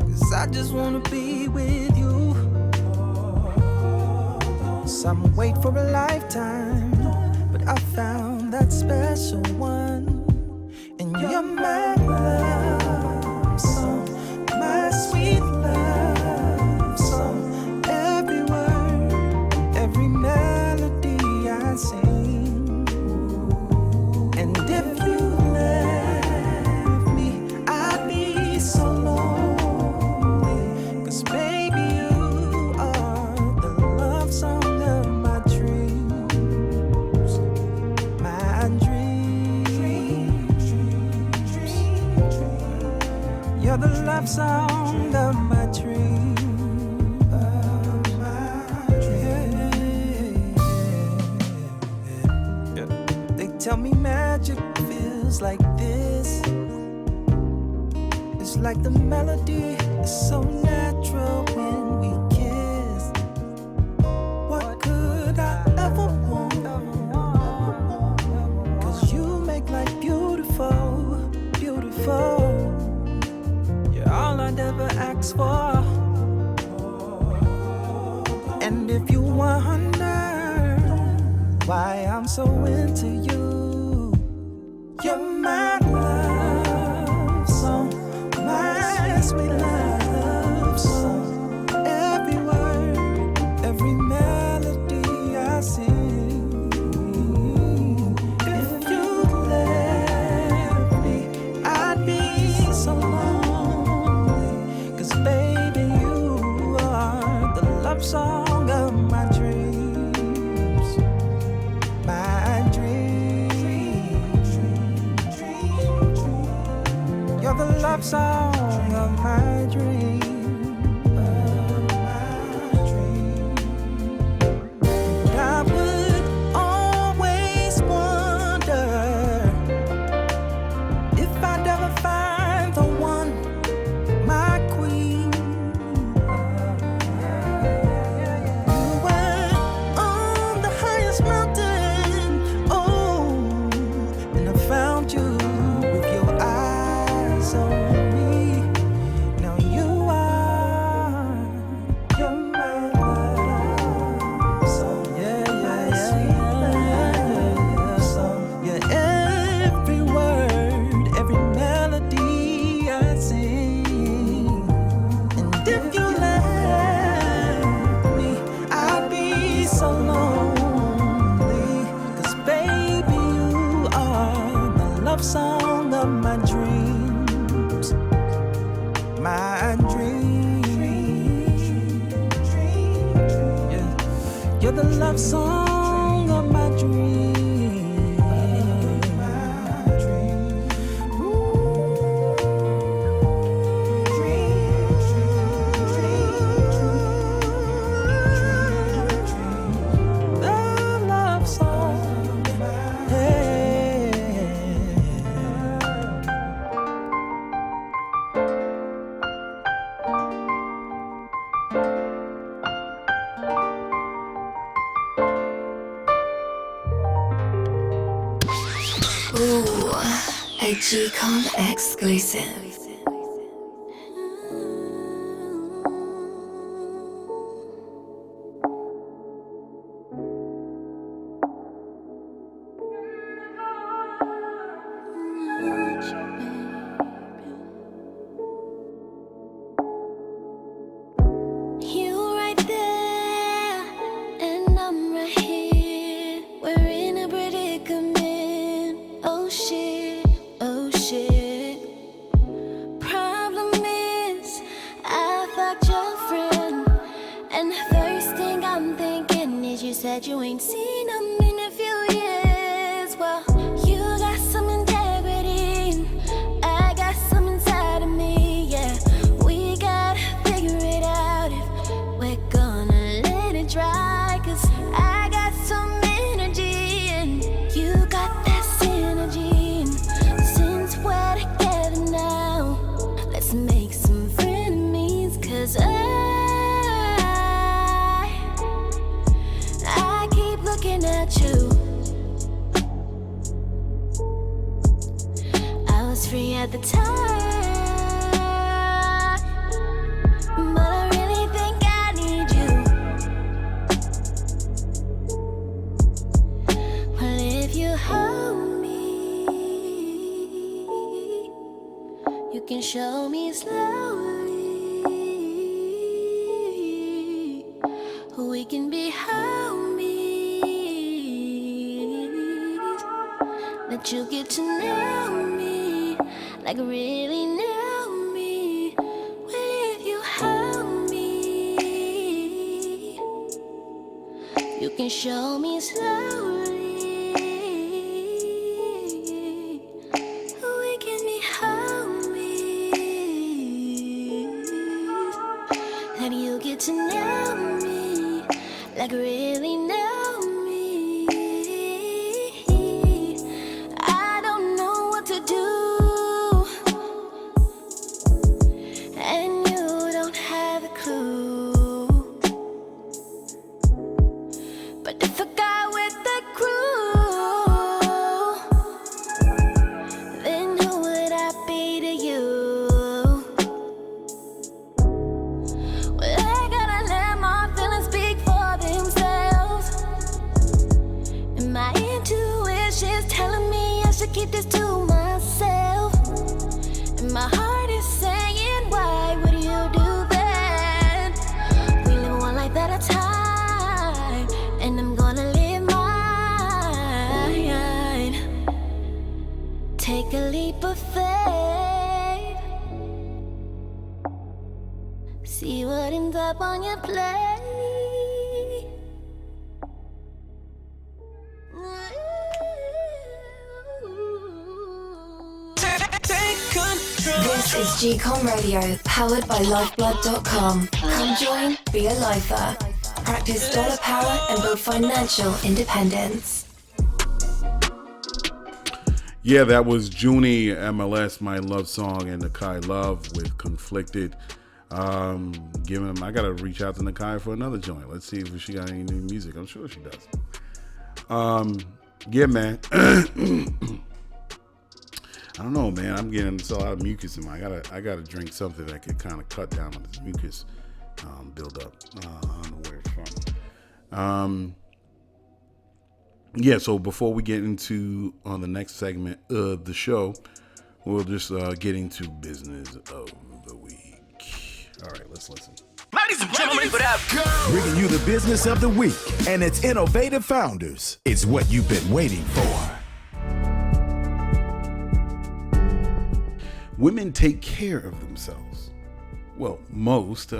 'cause I just wanna be with you. Some wait for a lifetime, but I found that special one. And you're my love song, my sweet love song. Every word, every melody I sing. And if you left me, I'd be so lonely. 'Cause baby, you are the love song. You're the love song of my dream. They tell me magic feels like this. It's like the melody is so natural when we kiss. What could I ever want? 'Cause you make life beautiful, beautiful. All I'd ever ask for. And if you wonder why I'm so into you, you're my love song, my sweet love song. Every word, every melody I sing. If you left me, I'd be so lonely. Baby, you are the love song of my dreams. My dreams. You're the love song of my dreams. And I would always wonder if I'd ever find the one, my queen. You were on the highest mountain, oh, and I found you with your eyes on me. Now you if you left me, I'd be so lonely. 'Cause baby, you are the love song of my dreams. My dreams. Yeah. You're the love song of my dreams. Ooh, a GCOM exclusive. You ain't seen them in a few years. Well, you got some integrity, I got some inside of me. Yeah, we gotta figure it out if we're gonna let it dry. 'Cause I got some energy and you got that synergy. And since we're together now, let's make some frenemies. 'Cause looking at you, I was free at the time, but I really think I need you. Well, if you hold me, you can show me slowly who we can be. That you get to know me, like really know me. Well, if you hold me, you can show me slowly who we can be homies. That you get to know me, like really know me. Keep this to myself, and my heart is saying, why would you do that? We live one life at a time, and I'm gonna live mine. Take a leap of faith, see what ends up on your plate. This is GCOM Radio, powered by Lyfeblood.com. Come join, be a lifer. Practice dollar power and build financial independence. Yeah, that was Junie, M.L.S, My Love Song, and Nakai Love with Conflicted. I gotta reach out to Nakai for another joint. Let's see if she got any new music. I'm sure she does. Yeah, man. I don't know, man. I'm getting a lot of mucus in my. I gotta drink something that could kind of cut down on this mucus buildup. I don't know where it's from. Yeah. So before we get into the next segment of the show, we'll just get into business of the week. All right, let's listen. Ladies and gentlemen, for that girl. Bringing you the business of the week and its innovative founders. It's what you've been waiting for. Women take care of themselves. Well, most.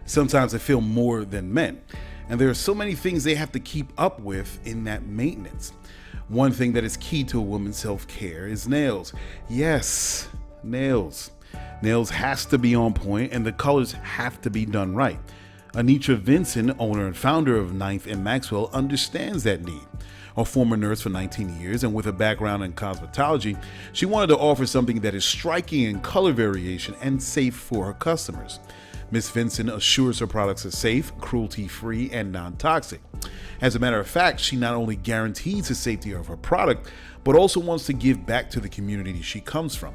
Sometimes they feel more than men. And there are so many things they have to keep up with in that maintenance. One thing that is key to a woman's self-care is nails. Yes, nails. Nails has to be on point and the colors have to be done right. Anitra Vinson, owner and founder of Ninth and Maxwell, understands that need. A former nurse for 19 years and with a background in cosmetology, she wanted to offer something that is striking in color variation and safe for her customers. Ms. Vinson assures her products are safe, cruelty-free, and non-toxic. As a matter of fact, she not only guarantees the safety of her product, but also wants to give back to the community she comes from.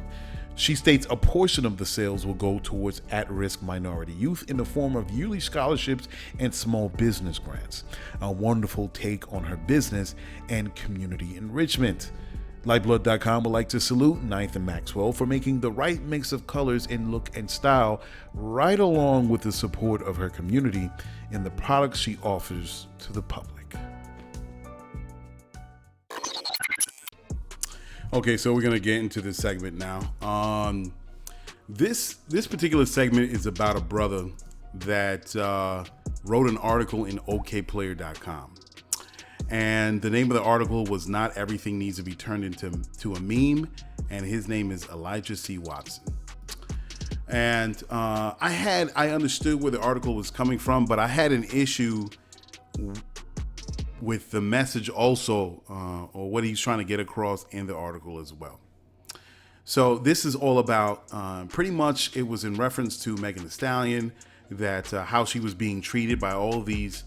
She states a portion of the sales will go towards at-risk minority youth in the form of yearly scholarships and small business grants. A wonderful take on her business and community enrichment. Lyfeblood.com would like to salute Ninth and Maxwell for making the right mix of colors in look and style, right along with the support of her community in the products she offers to the public. Okay, so we're gonna get into this segment now. This particular segment is about a brother that wrote an article in Okayplayer.com. And the name of the article was "Not Everything Needs to Be Turned into a Meme," and his name is Elijah C. Watson. And I understood where the article was coming from, but I had an issue with the message also, or what he's trying to get across in the article as well. So this is all about, pretty much it was in reference to Megan Thee Stallion, that how she was being treated by all these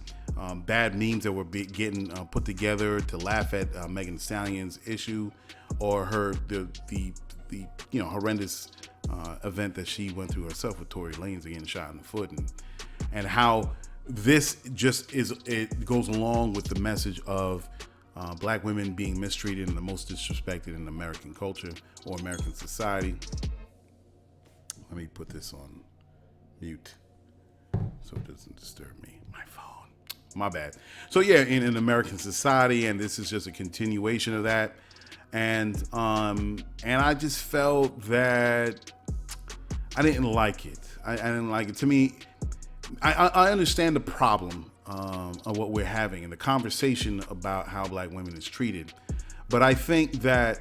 bad memes that were getting put together to laugh at Megan Thee Stallion's issue, or the horrendous event that she went through herself with Tory Lanez getting shot in the foot, and how this just it goes along with the message of black women being mistreated and the most disrespected in American culture or American society. Let me put this on mute so it doesn't disturb me. My phone. My bad. So yeah, in American society, and this is just a continuation of that. And I just felt that I didn't like it. I didn't like it. To me, I understand the problem of what we're having and the conversation about how black women is treated. But I think that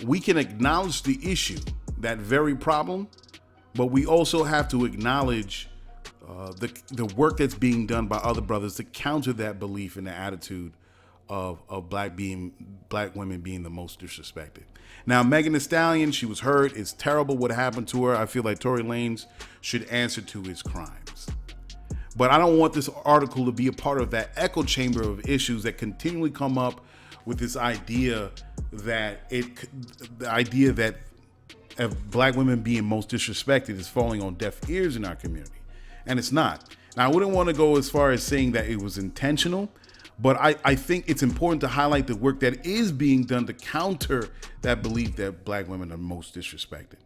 we can acknowledge the issue, that very problem, but we also have to acknowledge the work that's being done by other brothers to counter that belief and the attitude of black women being the most disrespected. Now, Megan Thee Stallion, she was hurt. It's terrible what happened to her. I feel like Tory Lanez should answer to his crimes. But I don't want this article to be a part of that echo chamber of issues that continually come up with this idea that of black women being most disrespected is falling on deaf ears in our community. And it's not. Now, I wouldn't want to go as far as saying that it was intentional, but I think it's important to highlight the work that is being done to counter that belief that black women are most disrespected.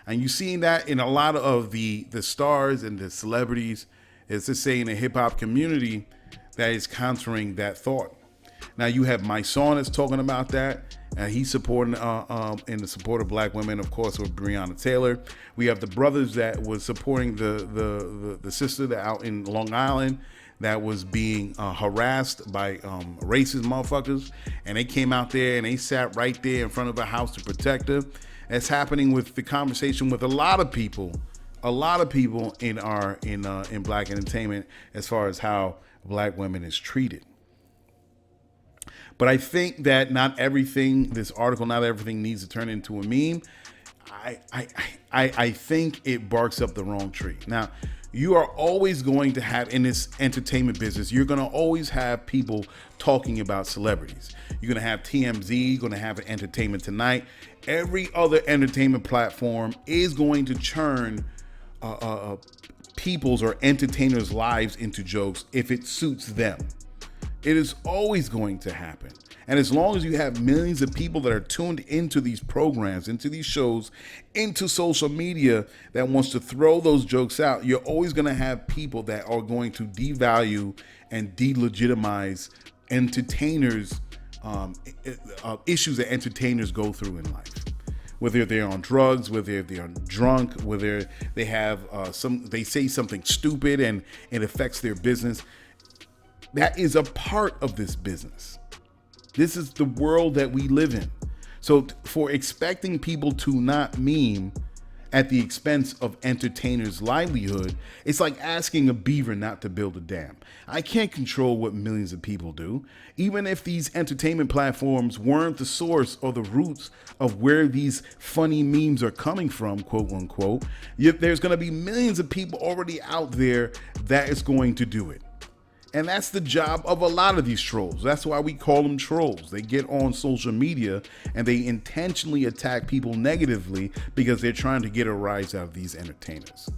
And you're seeing that in a lot of the stars and the celebrities, as they say, in the hip hop community, that is countering that thought. Now you have my son that's talking about that, and he's supporting in the support of black women, of course, with Breonna Taylor. We have the brothers that was supporting the sister that out in Long Island that was being harassed by racist motherfuckers, and they came out there and they sat right there in front of her house to protect her. That's happening with the conversation with a lot of people in black entertainment as far as how black women is treated. But I think that not everything needs to turn into a meme. I think it barks up the wrong tree. Now, you are always going to have, in this entertainment business, you're going to always have people talking about celebrities. You're going to have TMZ, you're going to have Entertainment Tonight. Every other entertainment platform is going to churn people's or entertainers' lives into jokes if it suits them. It is always going to happen. And as long as you have millions of people that are tuned into these programs, into these shows, into social media that wants to throw those jokes out, you're always going to have people that are going to devalue and delegitimize entertainers, issues that entertainers go through in life. Whether they're on drugs, whether they're drunk, whether they have they say something stupid and it affects their business. That is a part of this business. This is the world that we live in. So for expecting people to not meme at the expense of entertainers' livelihood, it's like asking a beaver not to build a dam. I can't control what millions of people do. Even if these entertainment platforms weren't the source or the roots of where these funny memes are coming from, quote unquote, there's going to be millions of people already out there that is going to do it. And that's the job of a lot of these trolls. That's why we call them trolls. They get on social media and they intentionally attack people negatively because they're trying to get a rise out of these entertainers.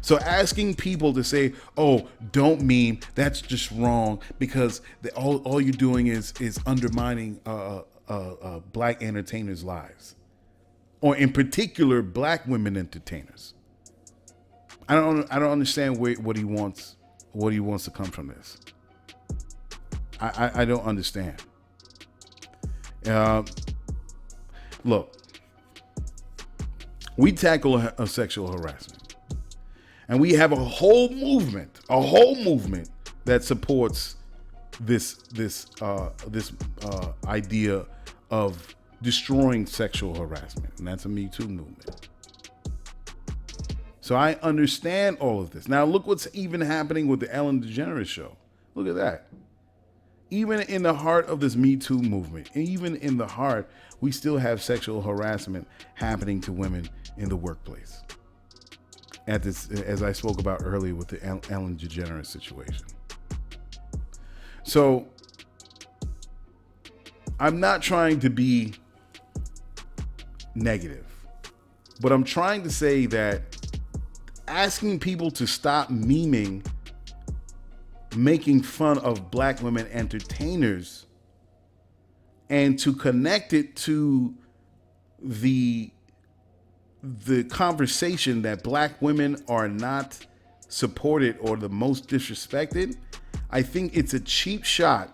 So asking people to say, oh, don't meme, that's just wrong, because all you're doing is undermining black entertainers' lives. Or in particular, black women entertainers. I don't understand what he wants to come from this. I don't understand. Look, we tackle a sexual harassment, and we have a whole movement that supports this idea of destroying sexual harassment, and that's a Me Too movement. So I understand all of this. Now look what's even happening with the Ellen DeGeneres show. Look at that. Even in the heart of this Me Too movement, even in the heart, we still have sexual harassment happening to women in the workplace. As I spoke about earlier with the Ellen DeGeneres situation. So I'm not trying to be negative, but I'm trying to say that asking people to stop memeing, making fun of black women entertainers, and to connect it to the conversation that black women are not supported or the most disrespected, I think it's a cheap shot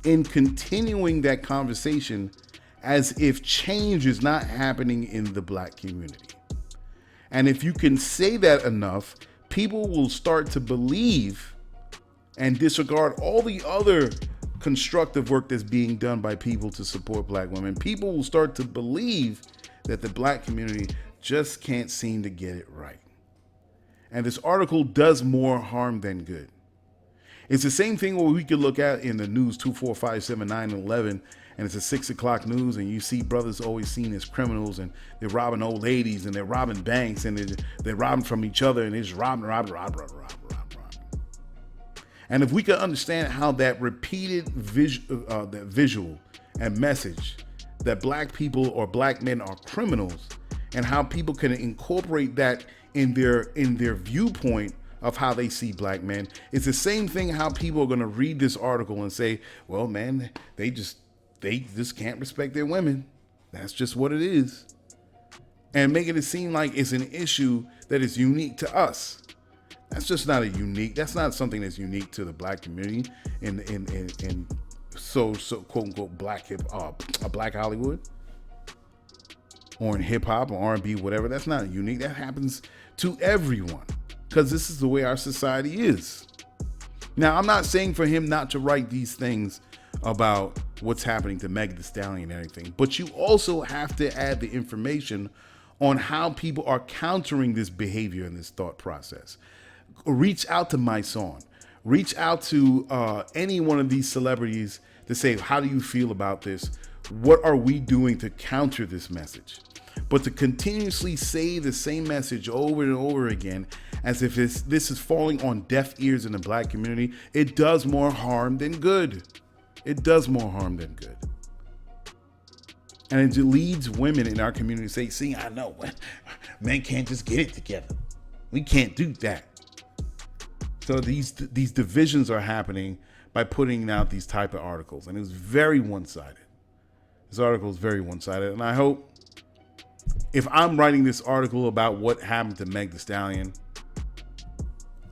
in continuing that conversation as if change is not happening in the black community. And if you can say that enough, people will start to believe and disregard all the other constructive work that's being done by people to support black women. People will start to believe that the black community just can't seem to get it right. And this article does more harm than good. It's the same thing where we could look at in the news 2, 4, 5, 7, 9, and 11, and it's a 6 o'clock news, and you see brothers always seen as criminals, and they're robbing old ladies, and they're robbing banks, and they're robbing from each other, and they're just robbing. And if we could understand how that repeated that visual and message that black people or black men are criminals, and how people can incorporate that in their viewpoint of how they see black men, it's the same thing how people are going to read this article and say, well, man, they just can't respect their women. That's just what it is. And making it seem like it's an issue that is unique to us. That's just not that's not something that's unique to the black community in so quote unquote black black Hollywood, or in hip hop or R&B, whatever. That's not unique. That happens to everyone, because this is the way our society is. Now, I'm not saying for him not to write these things about what's happening to Meg Thee Stallion and everything, but you also have to add the information on how people are countering this behavior and this thought process. Reach out to my song. Reach out to any one of these celebrities to say, how do you feel about this? What are we doing to counter this message? But to continuously say the same message over and over again, as if this is falling on deaf ears in the black community, it does more harm than good. It does more harm than good. And it leads women in our community to say, see, I know, men can't just get it together. We can't do that. So these divisions are happening by putting out these type of articles. And it was very one-sided. This article is very one-sided. And I hope if I'm writing this article about what happened to Meg Thee Stallion,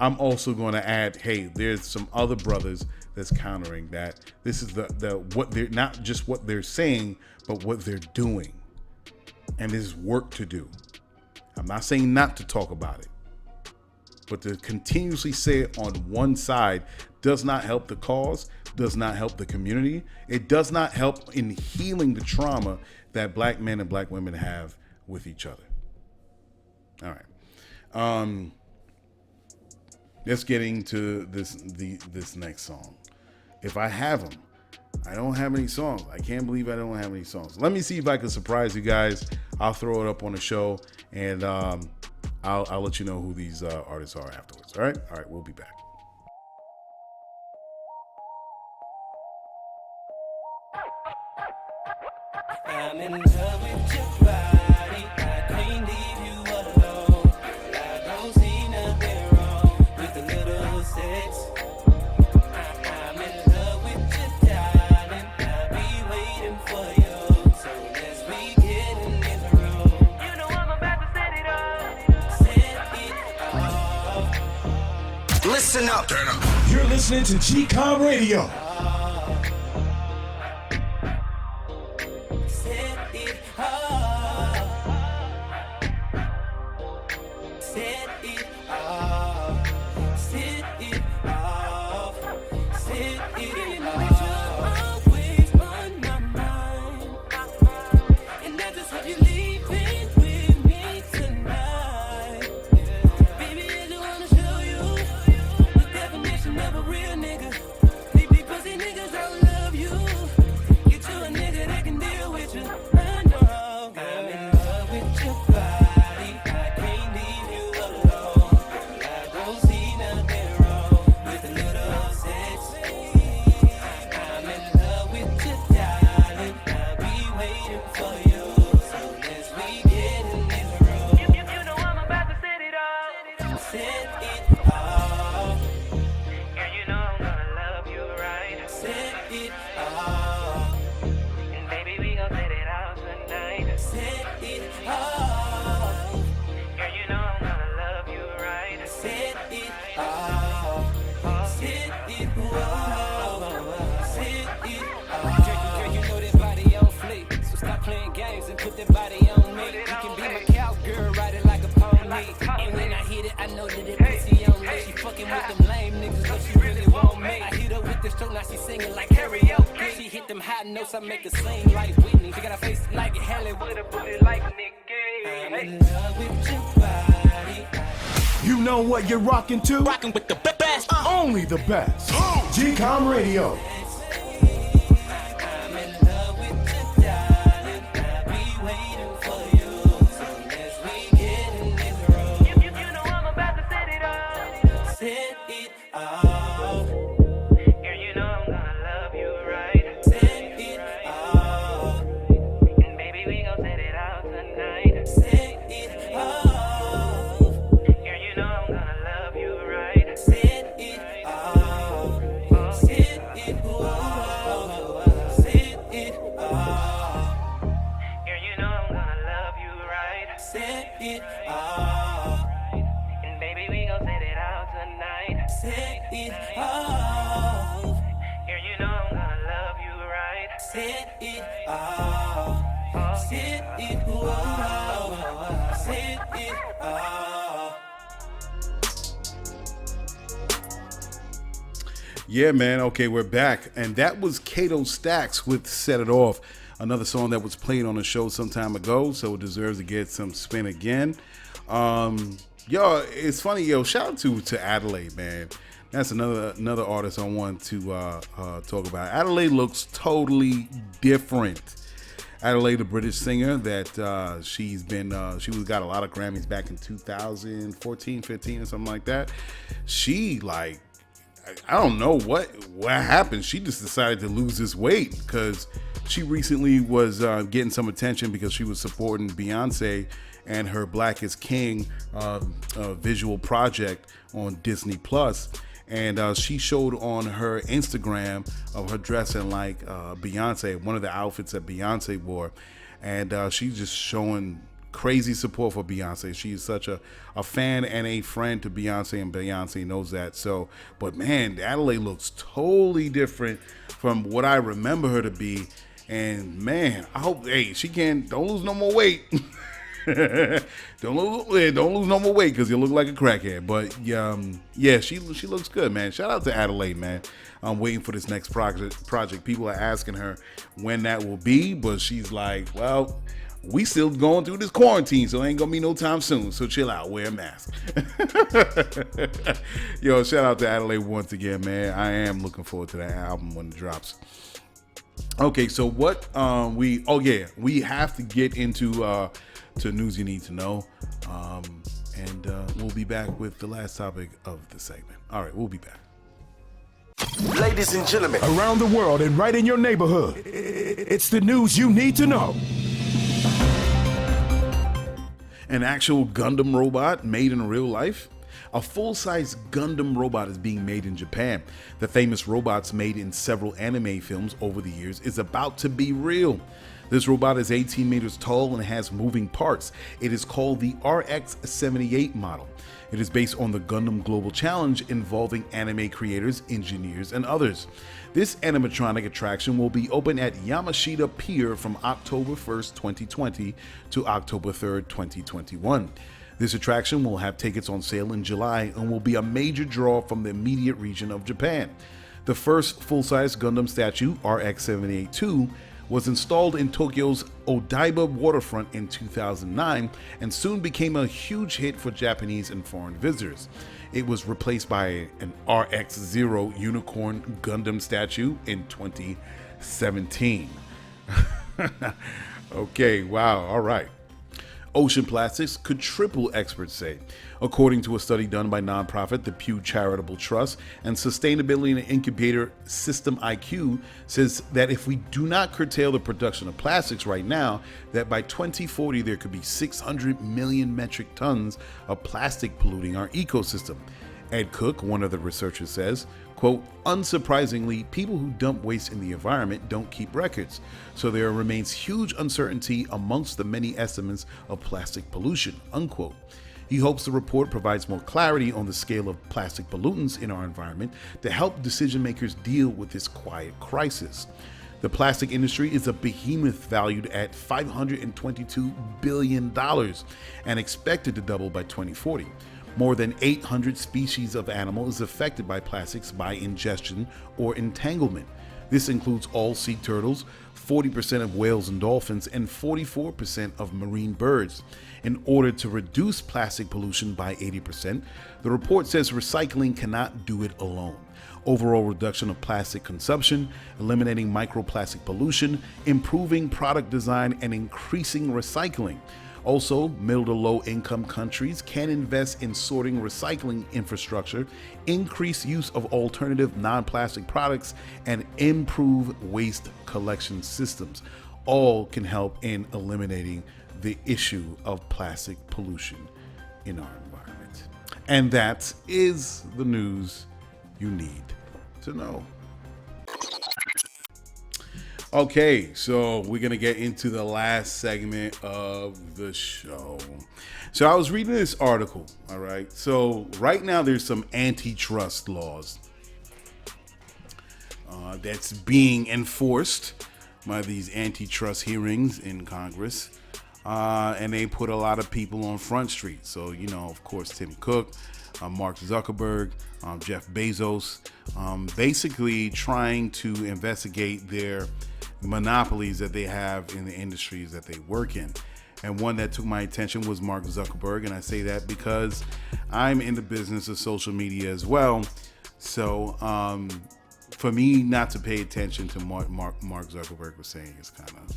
I'm also going to add, hey, there's some other brothers that's countering that. This is the what they're not just what they're saying, but what they're doing. And there's work to do. I'm not saying not to talk about it, but to continuously say it on one side does not help the cause, does not help the community. It does not help in healing the trauma that black men and black women have with each other. All right. Let's get into this next song. If I have them, I don't have any songs. I can't believe I don't have any songs. Let me see if I can surprise you guys. I'll throw it up on the show, and I'll let you know who these artists are afterwards. All right, we'll be back. I'm in love with your body. I can't leave you alone. I don't see nothing wrong with a little sex. I'm in love with your darling. I'll be waiting for you. So let's begin in this room. You know I'm about to set it up. Set it off. Listen up. Turn up. You're listening to GCOM Radio. I make it sing like Whitney. She got a face like Hollywood, a booty like Nick Gage. I'm in love with your body. You know what you're rocking to? Rocking with the best. Only the best. GCOM Radio. I'm in love with your darling. I'll be waiting for you. So let's begin in this room. You know I'm about to set it off. Set it off. Girl, you know I'm gonna love you right. Yeah, man. Okay, we're back. And that was Kato Stackz with Set It Off, another song that was played on the show some time ago, so it deserves to get some spin again. Yo, it's funny, shout out to Adelaide, man. That's another artist I want to talk about. Adelaide looks totally different. Adelaide, a British singer that she got a lot of Grammys back in 2014, 15 or something like that. She I don't know what happened. She just decided to lose this weight because she recently was getting some attention because she was supporting Beyonce and her Black is King visual project on Disney Plus. And she showed on her Instagram of her dressing like Beyonce, one of the outfits that Beyonce wore. And she's just showing crazy support for Beyonce. She is such a fan and a friend to Beyonce, and Beyonce knows that. So, but man, Adelaide looks totally different from what I remember her to be. And man, I hope, hey, she don't lose no more weight. don't lose no more weight, because you look like a crackhead. But yeah, she looks good, man. Shout out to Adelaide, man. I'm waiting for this next project. People are asking her when that will be, but she's like, well, we still going through this quarantine, so it ain't gonna be no time soon. So chill out, wear a mask. Yo, shout out to Adelaide once again, man. I am looking forward to that album when it drops. Okay, so what we have to get into to news you need to know, and we'll be back with the last topic of the segment. All right, we'll be back. Ladies and gentlemen, around the world and right in your neighborhood, it's the news you need to know. An actual Gundam robot made in real life? A full-size Gundam robot is being made in Japan. The famous robots made in several anime films over the years is about to be real. This robot is 18 meters tall and has moving parts. It is called the RX-78 model. It is based on the Gundam Global Challenge involving anime creators, engineers, and others. This animatronic attraction will be open at Yamashita Pier from October 1st, 2020 to October 3rd, 2021. This attraction will have tickets on sale in July and will be a major draw from the immediate region of Japan. The first full-size Gundam statue, RX-78-2, was installed in Tokyo's Odaiba waterfront in 2009 and soon became a huge hit for Japanese and foreign visitors. It was replaced by an RX-0 Unicorn Gundam statue in 2017. Okay, wow, all right. Ocean plastics could triple, experts say. According to a study done by nonprofit the Pew Charitable Trust, and sustainability and incubator System IQ says that if we do not curtail the production of plastics right now, that by 2040 there could be 600 million metric tons of plastic polluting our ecosystem. Ed Cook, one of the researchers, says, quote, unsurprisingly, people who dump waste in the environment don't keep records, so there remains huge uncertainty amongst the many estimates of plastic pollution, unquote. He hopes the report provides more clarity on the scale of plastic pollutants in our environment to help decision makers deal with this quiet crisis. The plastic industry is a behemoth valued at $522 billion and expected to double by 2040. More than 800 species of animal is affected by plastics by ingestion or entanglement. This includes all sea turtles, 40% of whales and dolphins, and 44% of marine birds. In order to reduce plastic pollution by 80%, the report says recycling cannot do it alone. Overall reduction of plastic consumption, eliminating microplastic pollution, improving product design, and increasing recycling. Also, middle to low income countries can invest in sorting recycling infrastructure, increase use of alternative non-plastic products, and improve waste collection systems. All can help in eliminating the issue of plastic pollution in our environment. And that is the news you need to know. Okay, so we're going to get into the last segment of the show. So I was reading this article, all right? So right now there's some antitrust laws that's being enforced by these antitrust hearings in Congress. And they put a lot of people on Front Street. So, you know, of course, Tim Cook, Mark Zuckerberg, Jeff Bezos, basically trying to investigate their monopolies that they have in the industries that they work in. And one that took my attention was Mark Zuckerberg. And I say that because I'm in the business of social media as well. So for me not to pay attention to Mark Zuckerberg was saying is kind of,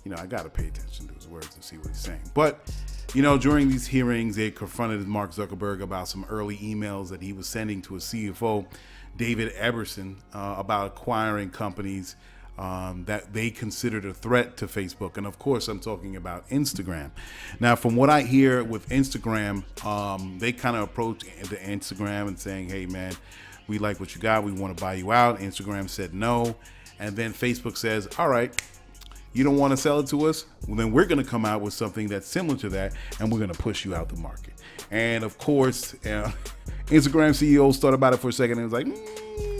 you know, I got to pay attention to his words and see what he's saying. But, you know, during these hearings, they confronted Mark Zuckerberg about some early emails that he was sending to his CFO, David Eberson, about acquiring companies that they considered a threat to Facebook. And of course, I'm talking about Instagram. Now, from what I hear with Instagram, they kind of approach the Instagram and saying, hey, man, We like what you got. We want to buy you out. Instagram said no. And then Facebook says, all right, you don't want to sell it to us? Well, then we're going to come out with something that's similar to that, and we're going to push you out the market. And of course, Instagram CEOs thought about it for a second and was like,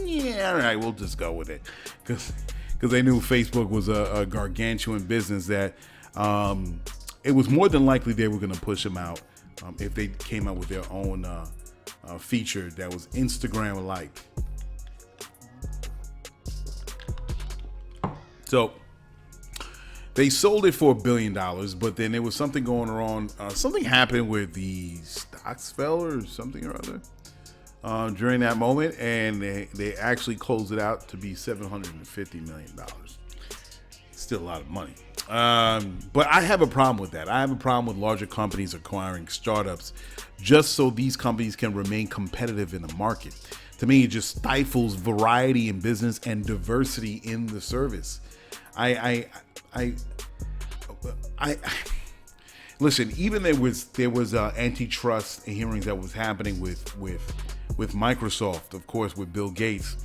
yeah, all right, we'll just go with it. Because they knew Facebook was a gargantuan business that it was more than likely they were going to push them out if they came out with their own feature that was Instagram-like. So they sold it for $1 billion, but then there was something going on. Something happened with the stocks fell or something or other during that moment, and they actually closed it out to be $750 million. Still a lot of money. But I have a problem with that. I have a problem with larger companies acquiring startups just so these companies can remain competitive in the market. To me, it just stifles variety in business and diversity in the service. I listen. Even there was antitrust hearings that was happening with Microsoft, of course, with Bill Gates,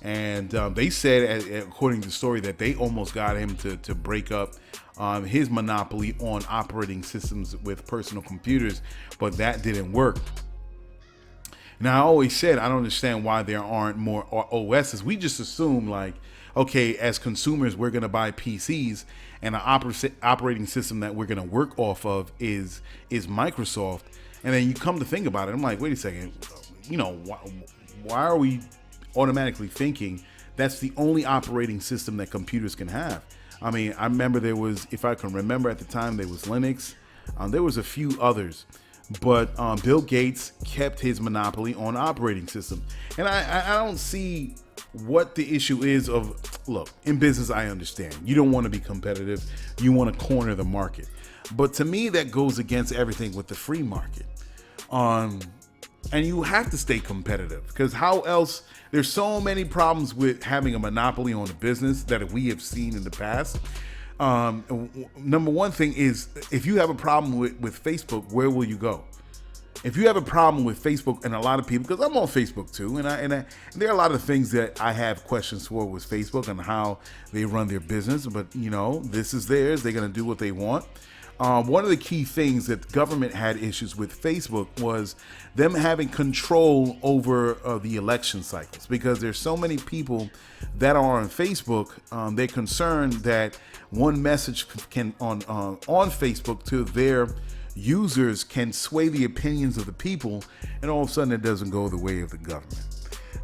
and they said, according to the story, that they almost got him to break up his monopoly on operating systems with personal computers, but that didn't work. Now, I always said I don't understand why there aren't more OSs. We just assume, like, okay, as consumers, we're going to buy PCs, and the operating system that we're going to work off of is Microsoft. And then you come to think about it, I'm like, wait a second, why are we automatically thinking that's the only operating system that computers can have? I mean, I remember there was, if I can remember at the time, there was Linux. There was a few others. But Bill Gates kept his monopoly on operating system. And I don't see what the issue is of, look, in business, I understand. You don't want to be competitive. You want to corner the market. But to me, that goes against everything with the free market. And you have to stay competitive, because how else? There's so many problems with having a monopoly on a business that we have seen in the past. Number one thing is, if you have a problem with Facebook, where will you go? If you have a problem with Facebook, and a lot of people, because I'm on Facebook too, and there are a lot of things that I have questions for with Facebook and how they run their business, but this is theirs. They're going to do what they want. One of the key things that the government had issues with Facebook was them having control over the election cycles, because there's so many people that are on Facebook. They're concerned that one message can on Facebook to their users can sway the opinions of the people, and all of a sudden it doesn't go the way of the government.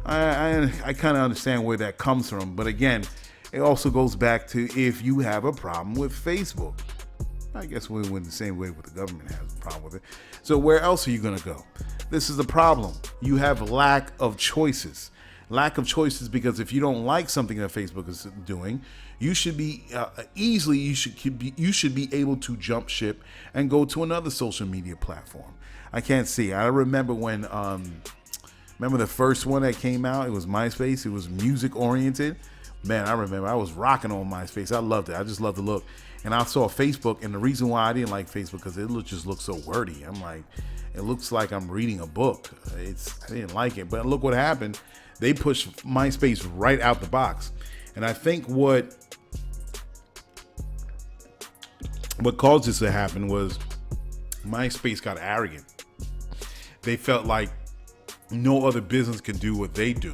I kind of understand where that comes from, but again, it also goes back to if you have a problem with Facebook. I guess we went the same way with the government has a problem with it. So where else are you going to go? This is the problem. You have lack of choices. Lack of choices, because if you don't like something that Facebook is doing, you should be you should be able to jump ship and go to another social media platform. I can't see. I remember when remember the first one that came out, it was MySpace. It was music oriented. Man, I remember I was rocking on MySpace. I loved it. I just loved the look. And I saw Facebook, and the reason why I didn't like Facebook because it just looked so wordy. I'm like, it looks like I'm reading a book. I didn't like it. But look what happened. They pushed MySpace right out the box. And I think what caused this to happen was MySpace got arrogant. They felt like no other business can do what they do.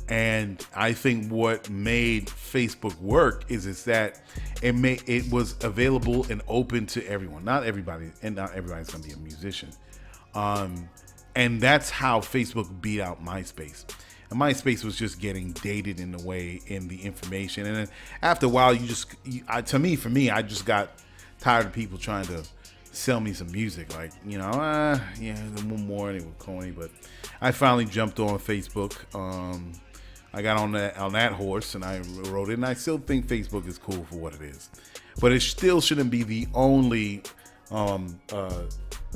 And I think what made Facebook work is that it was available and open to everyone. Not everybody, and not everybody's going to be a musician. And that's how Facebook beat out MySpace. And MySpace was just getting dated in the way in the information. And then after a while, I just got tired of people trying to sell me some music. Like, one more, and it was corny. But I finally jumped on Facebook. I got on that horse, and I wrote it. And I still think Facebook is cool for what it is. But it still shouldn't be the only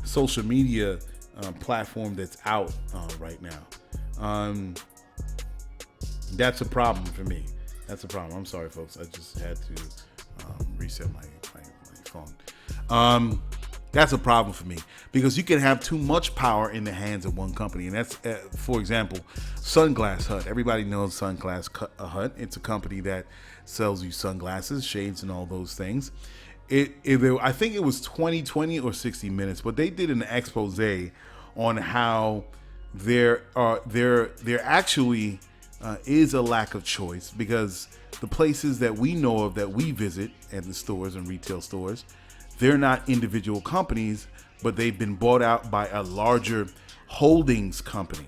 social media platform that's out right now. That's a problem for me. That's a problem. I'm sorry, folks. I just had to reset my phone. That's a problem for me because you can have too much power in the hands of one company. And that's, for example, Sunglass Hut. Everybody knows Sunglass Hut. It's a company that sells you sunglasses, shades, and all those things. I think it was 20 or 60 Minutes, but they did an expose on how there actually is a lack of choice because the places that we know of that we visit at the stores and retail stores, they're not individual companies, but they've been bought out by a larger holdings company.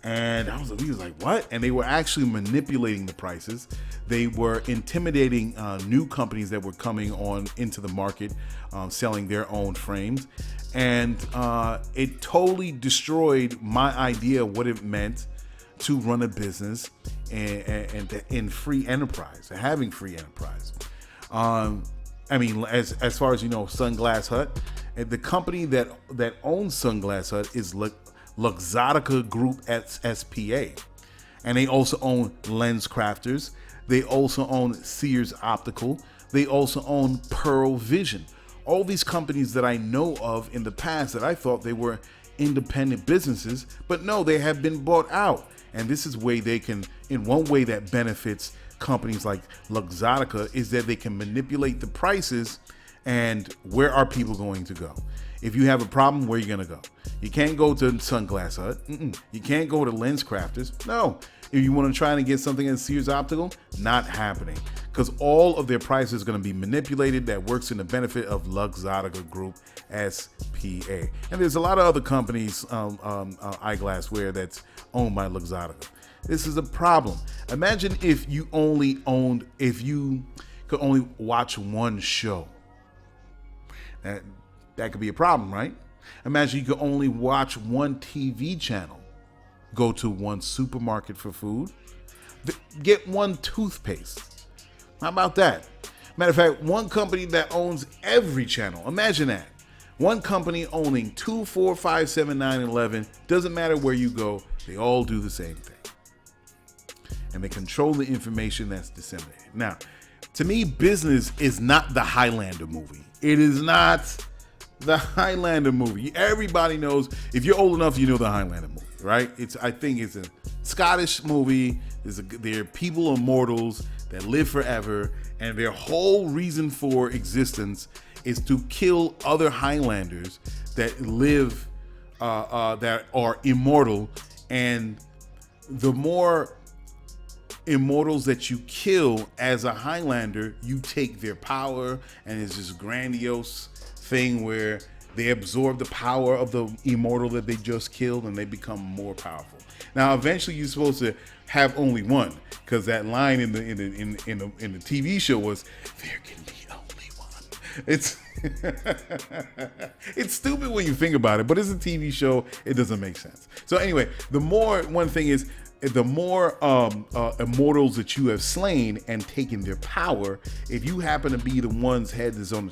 And we was like, what? And they were actually manipulating the prices. They were intimidating new companies that were coming on into the market, selling their own frames. And it totally destroyed my idea of what it meant to run a business and in free enterprise, having free enterprise. I mean, as far as you know, Sunglass Hut, the company that owns Sunglass Hut is Luxottica Group SPA, and they also own Lens Crafters. They also own Sears Optical. They also own Pearl Vision. All these companies that I know of in the past that I thought they were independent businesses, but no, they have been bought out. And this is way they can, in one way that benefits companies like Luxottica is that they can manipulate the prices and where are people going to go. If you have a problem, where are you going to go? You can't go to Sunglass Hut. You can't go to Lens Crafters. No. If you want to try and get something in Sears Optical, not happening. Because all of their prices are going to be manipulated. That works in the benefit of Luxottica Group SPA. And there's a lot of other companies, eyeglassware that's owned by Luxottica. This is a problem. Imagine if you could only watch one show. That could be a problem, right? Imagine you could only watch one TV channel. Go to one supermarket for food. Get one toothpaste. How about that? Matter of fact, one company that owns every channel. Imagine that. One company owning 2, 4, 5, 7, 9, and 11. Doesn't matter where you go. They all do the same thing. And they control the information that's disseminated. Now, to me, business is not the Highlander movie. It is not the Highlander movie. Everybody knows, if you're old enough, you know the Highlander movie, right? I think it's a Scottish movie. They're people immortals that live forever, and their whole reason for existence is to kill other Highlanders that live, that are immortal. And the more immortals that you kill as a Highlander, you take their power, and it's this grandiose thing where they absorb the power of the immortal that they just killed, and they become more powerful. Now, eventually, you're supposed to have only one, because that line in the TV show was, "There can be only one." It's it's stupid when you think about it, but it's a TV show. It doesn't make sense. So anyway, the more immortals that you have slain and taken their power, if you happen to be the one's head that's on the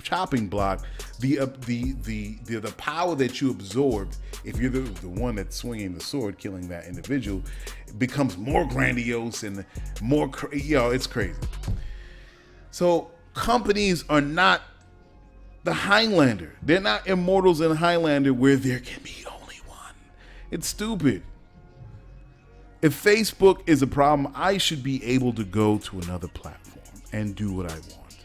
chopping block, the power that you absorbed, if you're the one that's swinging the sword, killing that individual, becomes more grandiose and more, it's crazy. So companies are not the Highlander. They're not immortals in Highlander where there can be only one. It's stupid. If Facebook is a problem, I should be able to go to another platform and do what I want.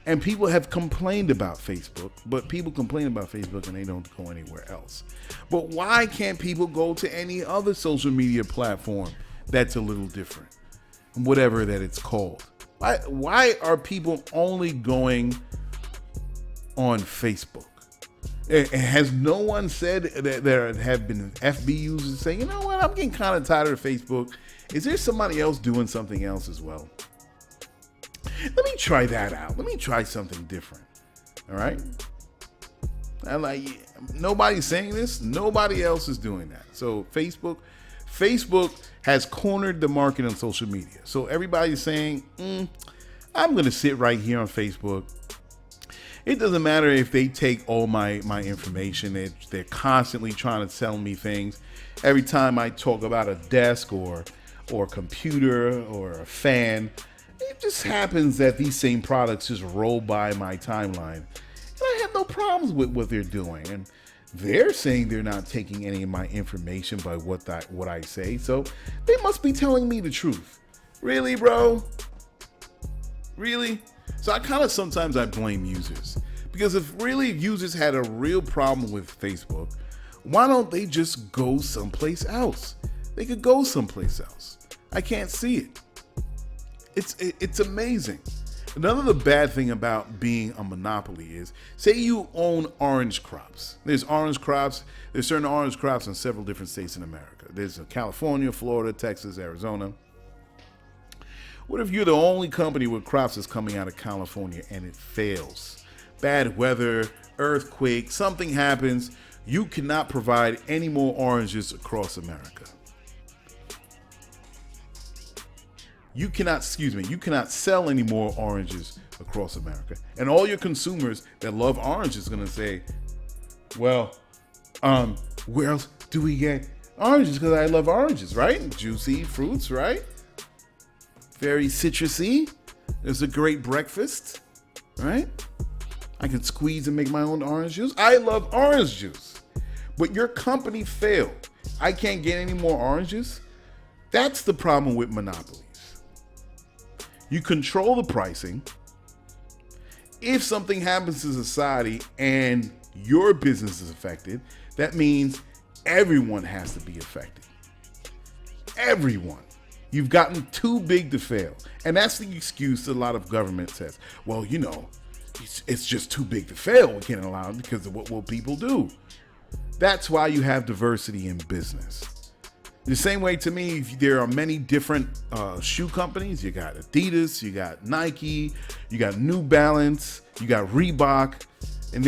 And people have complained about Facebook, but people complain about Facebook and they don't go anywhere else. But why can't people go to any other social media platform that's a little different? Whatever that it's called. Why are people only going on Facebook? Has no one said that there have been FB users saying, you know what, I'm getting kind of tired of Facebook. Is there somebody else doing something else as well? Let me try that out. Let me try something different. All right. I'm like, nobody's saying this. Nobody else is doing that. So Facebook has cornered the market on social media. So everybody's saying, I'm going to sit right here on Facebook. It doesn't matter if they take all my information. They're constantly trying to sell me things. Every time I talk about a desk or a computer or a fan, it just happens that these same products just roll by my timeline. And I have no problems with what they're doing, and they're saying they're not taking any of my information by what I say, so they must be telling me the truth. Really, bro? Really? So I kind of sometimes I blame users, because if really users had a real problem with Facebook, why don't they just go someplace else? They could go someplace else. I can't see it. It's amazing. Another bad thing about being a monopoly is, say you own orange crops. There's certain orange crops in several different states in America. There's California, Florida, Texas, Arizona. What if you're the only company with crops that's coming out of California and it fails? Bad weather, earthquake, something happens. You cannot provide any more oranges across America. You cannot sell any more oranges across America. And all your consumers that love oranges are going to say, well, where else do we get oranges? Because I love oranges, right? Juicy fruits, right? Very citrusy. It's a great breakfast, right? I can squeeze and make my own orange juice. I love orange juice. But your company failed. I can't get any more oranges. That's the problem with monopolies. You control the pricing. If something happens to society and your business is affected, that means everyone has to be affected. Everyone. You've gotten too big to fail. And that's the excuse a lot of government says. Well, it's just too big to fail. We can't allow it because of what will people do. That's why you have diversity in business. The same way, to me, there are many different shoe companies. You got Adidas, you got Nike, you got New Balance, you got Reebok, and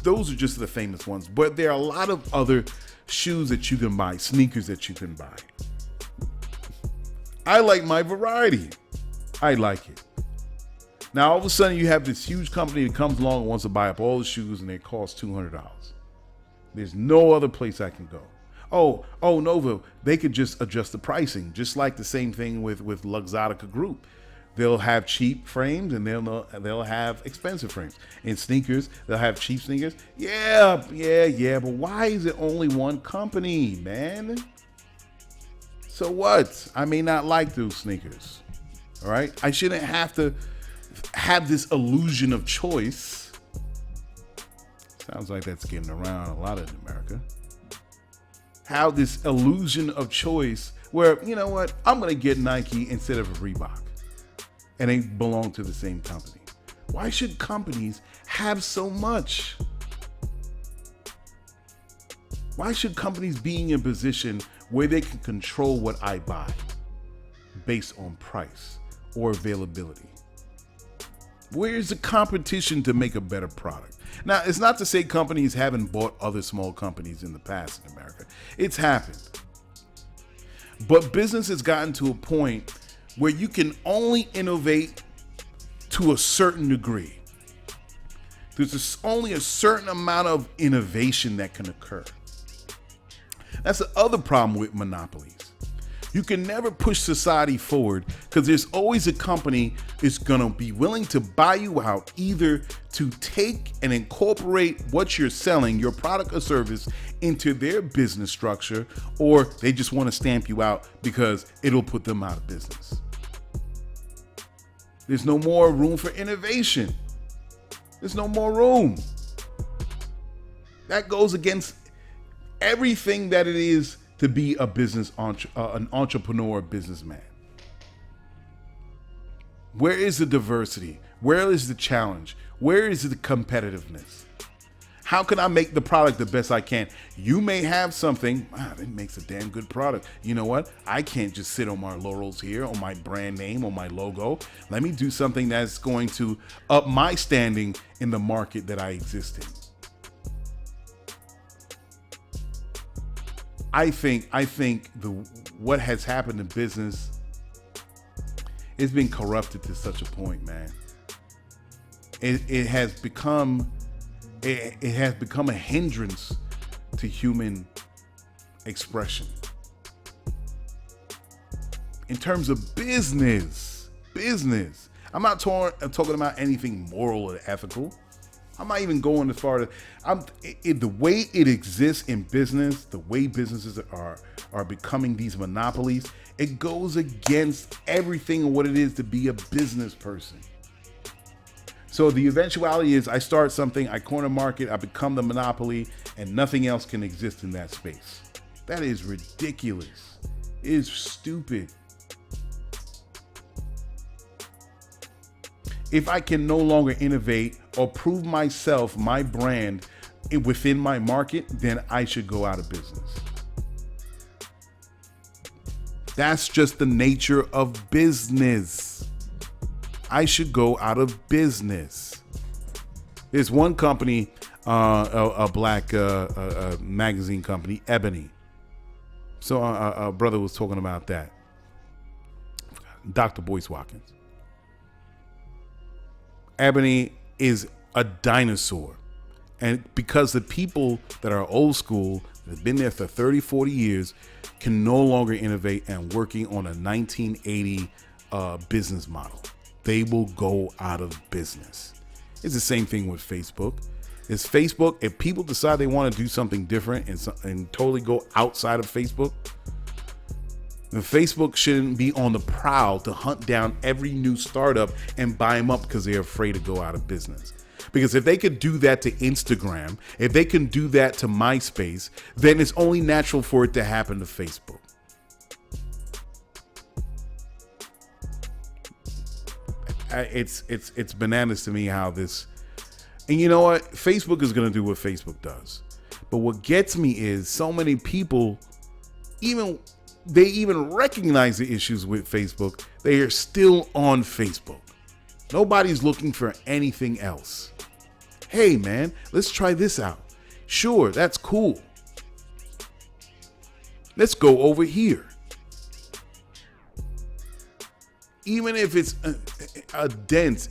those are just the famous ones. But there are a lot of other shoes that you can buy, sneakers that you can buy. I like my variety. I like it. Now, all of a sudden, you have this huge company that comes along and wants to buy up all the shoes, and they cost $200. There's no other place I can go. Oh, Nova, they could just adjust the pricing, just like the same thing with Luxottica Group. They'll have cheap frames and they'll have expensive frames. In sneakers, they'll have cheap sneakers. Yeah, but why is it only one company, man? So what? I may not like those sneakers, all right? I shouldn't have to have this illusion of choice. Sounds like that's getting around a lot in America. How this illusion of choice where, you know what, I'm going to get Nike instead of a Reebok. And they belong to the same company. Why should companies have so much? Why should companies be in a position where they can control what I buy based on price or availability? Where's the competition to make a better product? Now, it's not to say companies haven't bought other small companies in the past in America. It's happened. But business has gotten to a point where you can only innovate to a certain degree. There's only a certain amount of innovation that can occur. That's the other problem with monopolies. You can never push society forward because there's always a company that's going to be willing to buy you out, either to take and incorporate what you're selling, your product or service, into their business structure, or they just want to stamp you out because it'll put them out of business. There's no more room for innovation. There's no more room. That goes against everything that it is to be a an entrepreneur, businessman. Where is the diversity? Where is the challenge? Where is the competitiveness? How can I make the product the best I can? You may have something, wow, that makes a damn good product. You know what? I can't just sit on my laurels here, on my brand name, on my logo. Let me do something that's going to up my standing in the market that I exist in. I think what has happened in business, it's been corrupted to such a point, man. It has become a hindrance to human expression. In terms of business. I'm not talking about anything moral or ethical. I'm not even going as far as the way it exists in business, the way businesses are becoming these monopolies, it goes against everything of what it is to be a business person. So the eventuality is I start something, I corner market, I become the monopoly, and nothing else can exist in that space. That is ridiculous. It is stupid. If I can no longer innovate or prove myself, my brand within my market, then I should go out of business. That's just the nature of business. I should go out of business. There's one company, a black magazine company, Ebony. So a brother was talking about that. Dr. Boyce Watkins. Ebony is a dinosaur. And because the people that are old school, that have been there for 30, 40 years, can no longer innovate and working on a 1980 business model, they will go out of business. It's the same thing with Facebook. It's Facebook. If people decide they want to do something different and totally go outside of Facebook, then Facebook shouldn't be on the prowl to hunt down every new startup and buy them up because they're afraid to go out of business. Because if they could do that to Instagram, if they can do that to MySpace, then it's only natural for it to happen to Facebook. It's bananas to me how this, and you know what? Facebook is going to do what Facebook does. But what gets me is so many people, they even recognize the issues with Facebook. They are still on Facebook. Nobody's looking for anything else. Hey man, let's try this out. Sure, that's cool. Let's go over here. Even if it's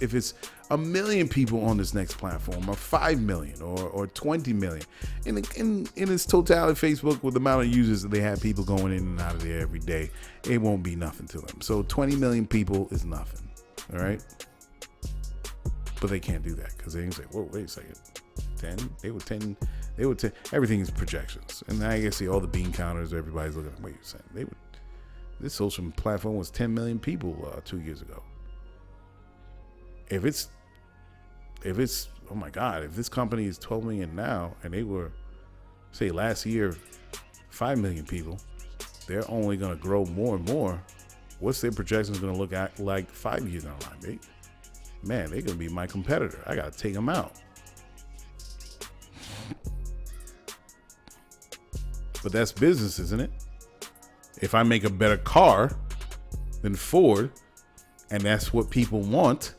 if it's 1 million people on this next platform, or 5 million, or 20 million, in its totality, Facebook, with the amount of users that they have, people going in and out of there every day, it won't be nothing to them. So 20 million people is nothing. All right. But they can't do that because they can say, whoa, wait a second. 10? They were 10. Everything is projections. And I guess all the bean counters, everybody's looking, wait a second. This social platform was 10 million people 2 years ago. If it's, oh my God, if this company is 12 million now and they were, say last year, 5 million people, they're only going to grow more and more. What's their projections going to look at like 5 years down the line? Man, they're going to be my competitor. I got to take them out. But that's business, isn't it? If I make a better car than Ford, and that's what people want,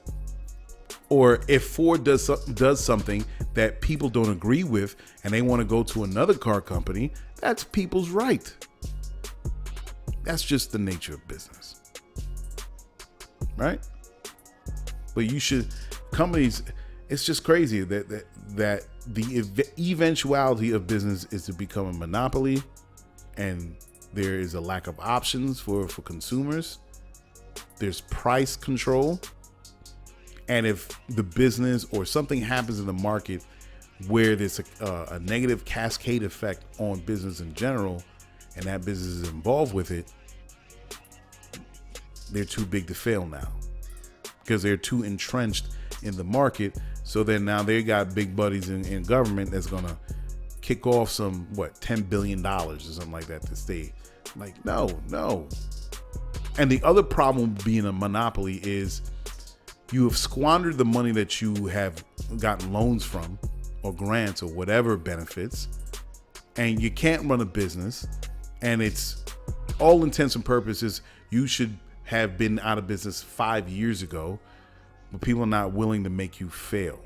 or if Ford does something that people don't agree with and they want to go to another car company, that's people's right. That's just the nature of business. Right? But companies, it's just crazy that the eventuality of business is to become a monopoly, and there is a lack of options for consumers. There's price control. And if the business or something happens in the market where there's a negative cascade effect on business in general, and that business is involved with it, they're too big to fail now because they're too entrenched in the market. So then now they got big buddies in government that's going to kick off some, $10 billion or something like that to stay. Like, no. And the other problem with being a monopoly is you have squandered the money that you have gotten loans from or grants or whatever benefits, and you can't run a business, and it's all intents and purposes you should have been out of business 5 years ago, but people are not willing to make you fail.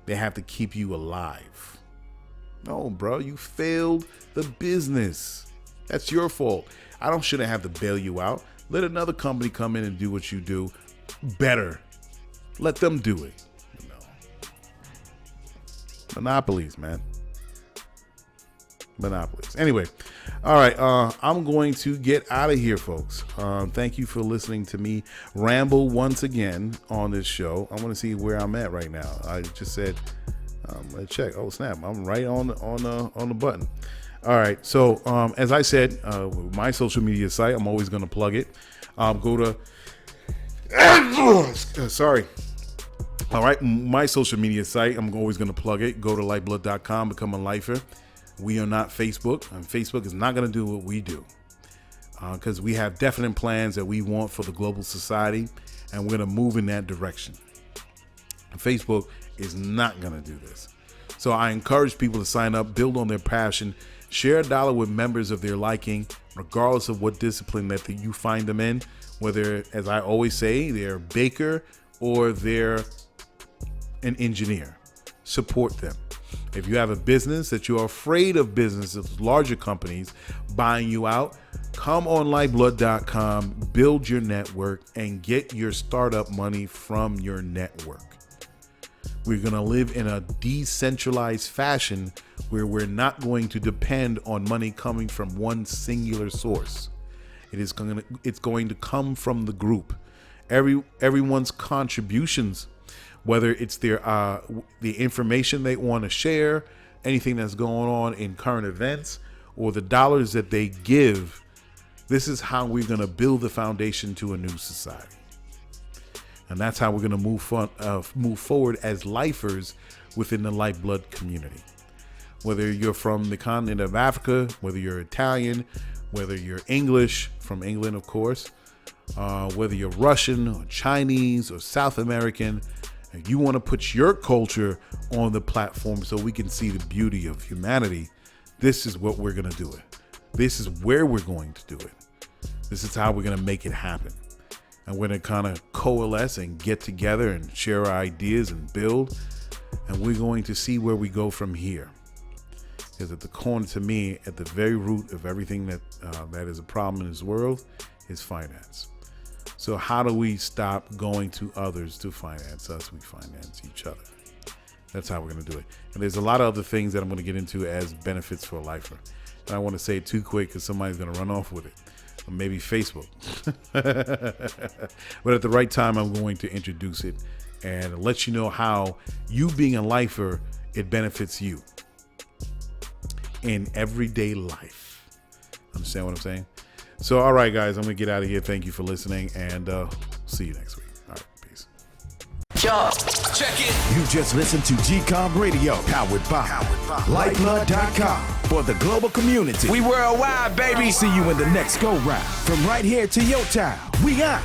They have to keep you alive. No, bro, you failed the business. That's your fault. I shouldn't have to bail you out. Let another company come in and do what you do better. Let them do it. Monopolies, man. Monopolies. Anyway, all right. I'm going to get out of here, folks. Thank you for listening to me ramble once again on this show. I want to see where I'm at right now. I just said, let's check. Oh, snap. I'm right on the button. All right. So, as I said, my social media site, I'm always going to plug it. Go to, sorry. All right. My social media site, I'm always going to plug it. Go to Lyfeblood.com, become a lifer. We are not Facebook, and Facebook is not going to do what we do because we have definite plans that we want for the global society, and we're going to move in that direction. Facebook is not going to do this. So I encourage people to sign up, build on their passion, share $1 with members of their liking, regardless of what discipline that you find them in, whether, as I always say, they're a baker or they're an engineer. Support them. If you have a business that you're afraid of businesses, larger companies buying you out, come on Lyfeblood.com, build your network, and get your startup money from your network. We're going to live in a decentralized fashion where we're not going to depend on money coming from one singular source. It's going to come from the group. Everyone's contributions, whether it's their the information they want to share, anything that's going on in current events, or the dollars that they give, this is how we're going to build the foundation to a new society. And that's how we're going to move forward as lifers within the Lyfeblood community. Whether you're from the continent of Africa, whether you're Italian, whether you're English, from England, of course, whether you're Russian or Chinese or South American, if you want to put your culture on the platform so we can see the beauty of humanity, this is what we're going to do it. This is where we're going to do it. This is how we're going to make it happen. And we're going to kind of coalesce and get together and share our ideas and build. And we're going to see where we go from here. Because at the corner, to me, at the very root of everything that is a problem in this world is finance. So how do we stop going to others to finance us? We finance each other. That's how we're going to do it. And there's a lot of other things that I'm going to get into as benefits for a lifer. And I want to say it too quick because somebody's going to run off with it. Or maybe Facebook. But at the right time, I'm going to introduce it and let you know how you being a lifer, it benefits you in everyday life. Understand what I'm saying? So, all right, guys, I'm going to get out of here. Thank you for listening, and see you next week. All right, peace. Check it. You just listened to GCOM Radio, powered by Lyfeblood.com for the global community. We worldwide, baby. See you in the next go-round. From right here to your town, we out.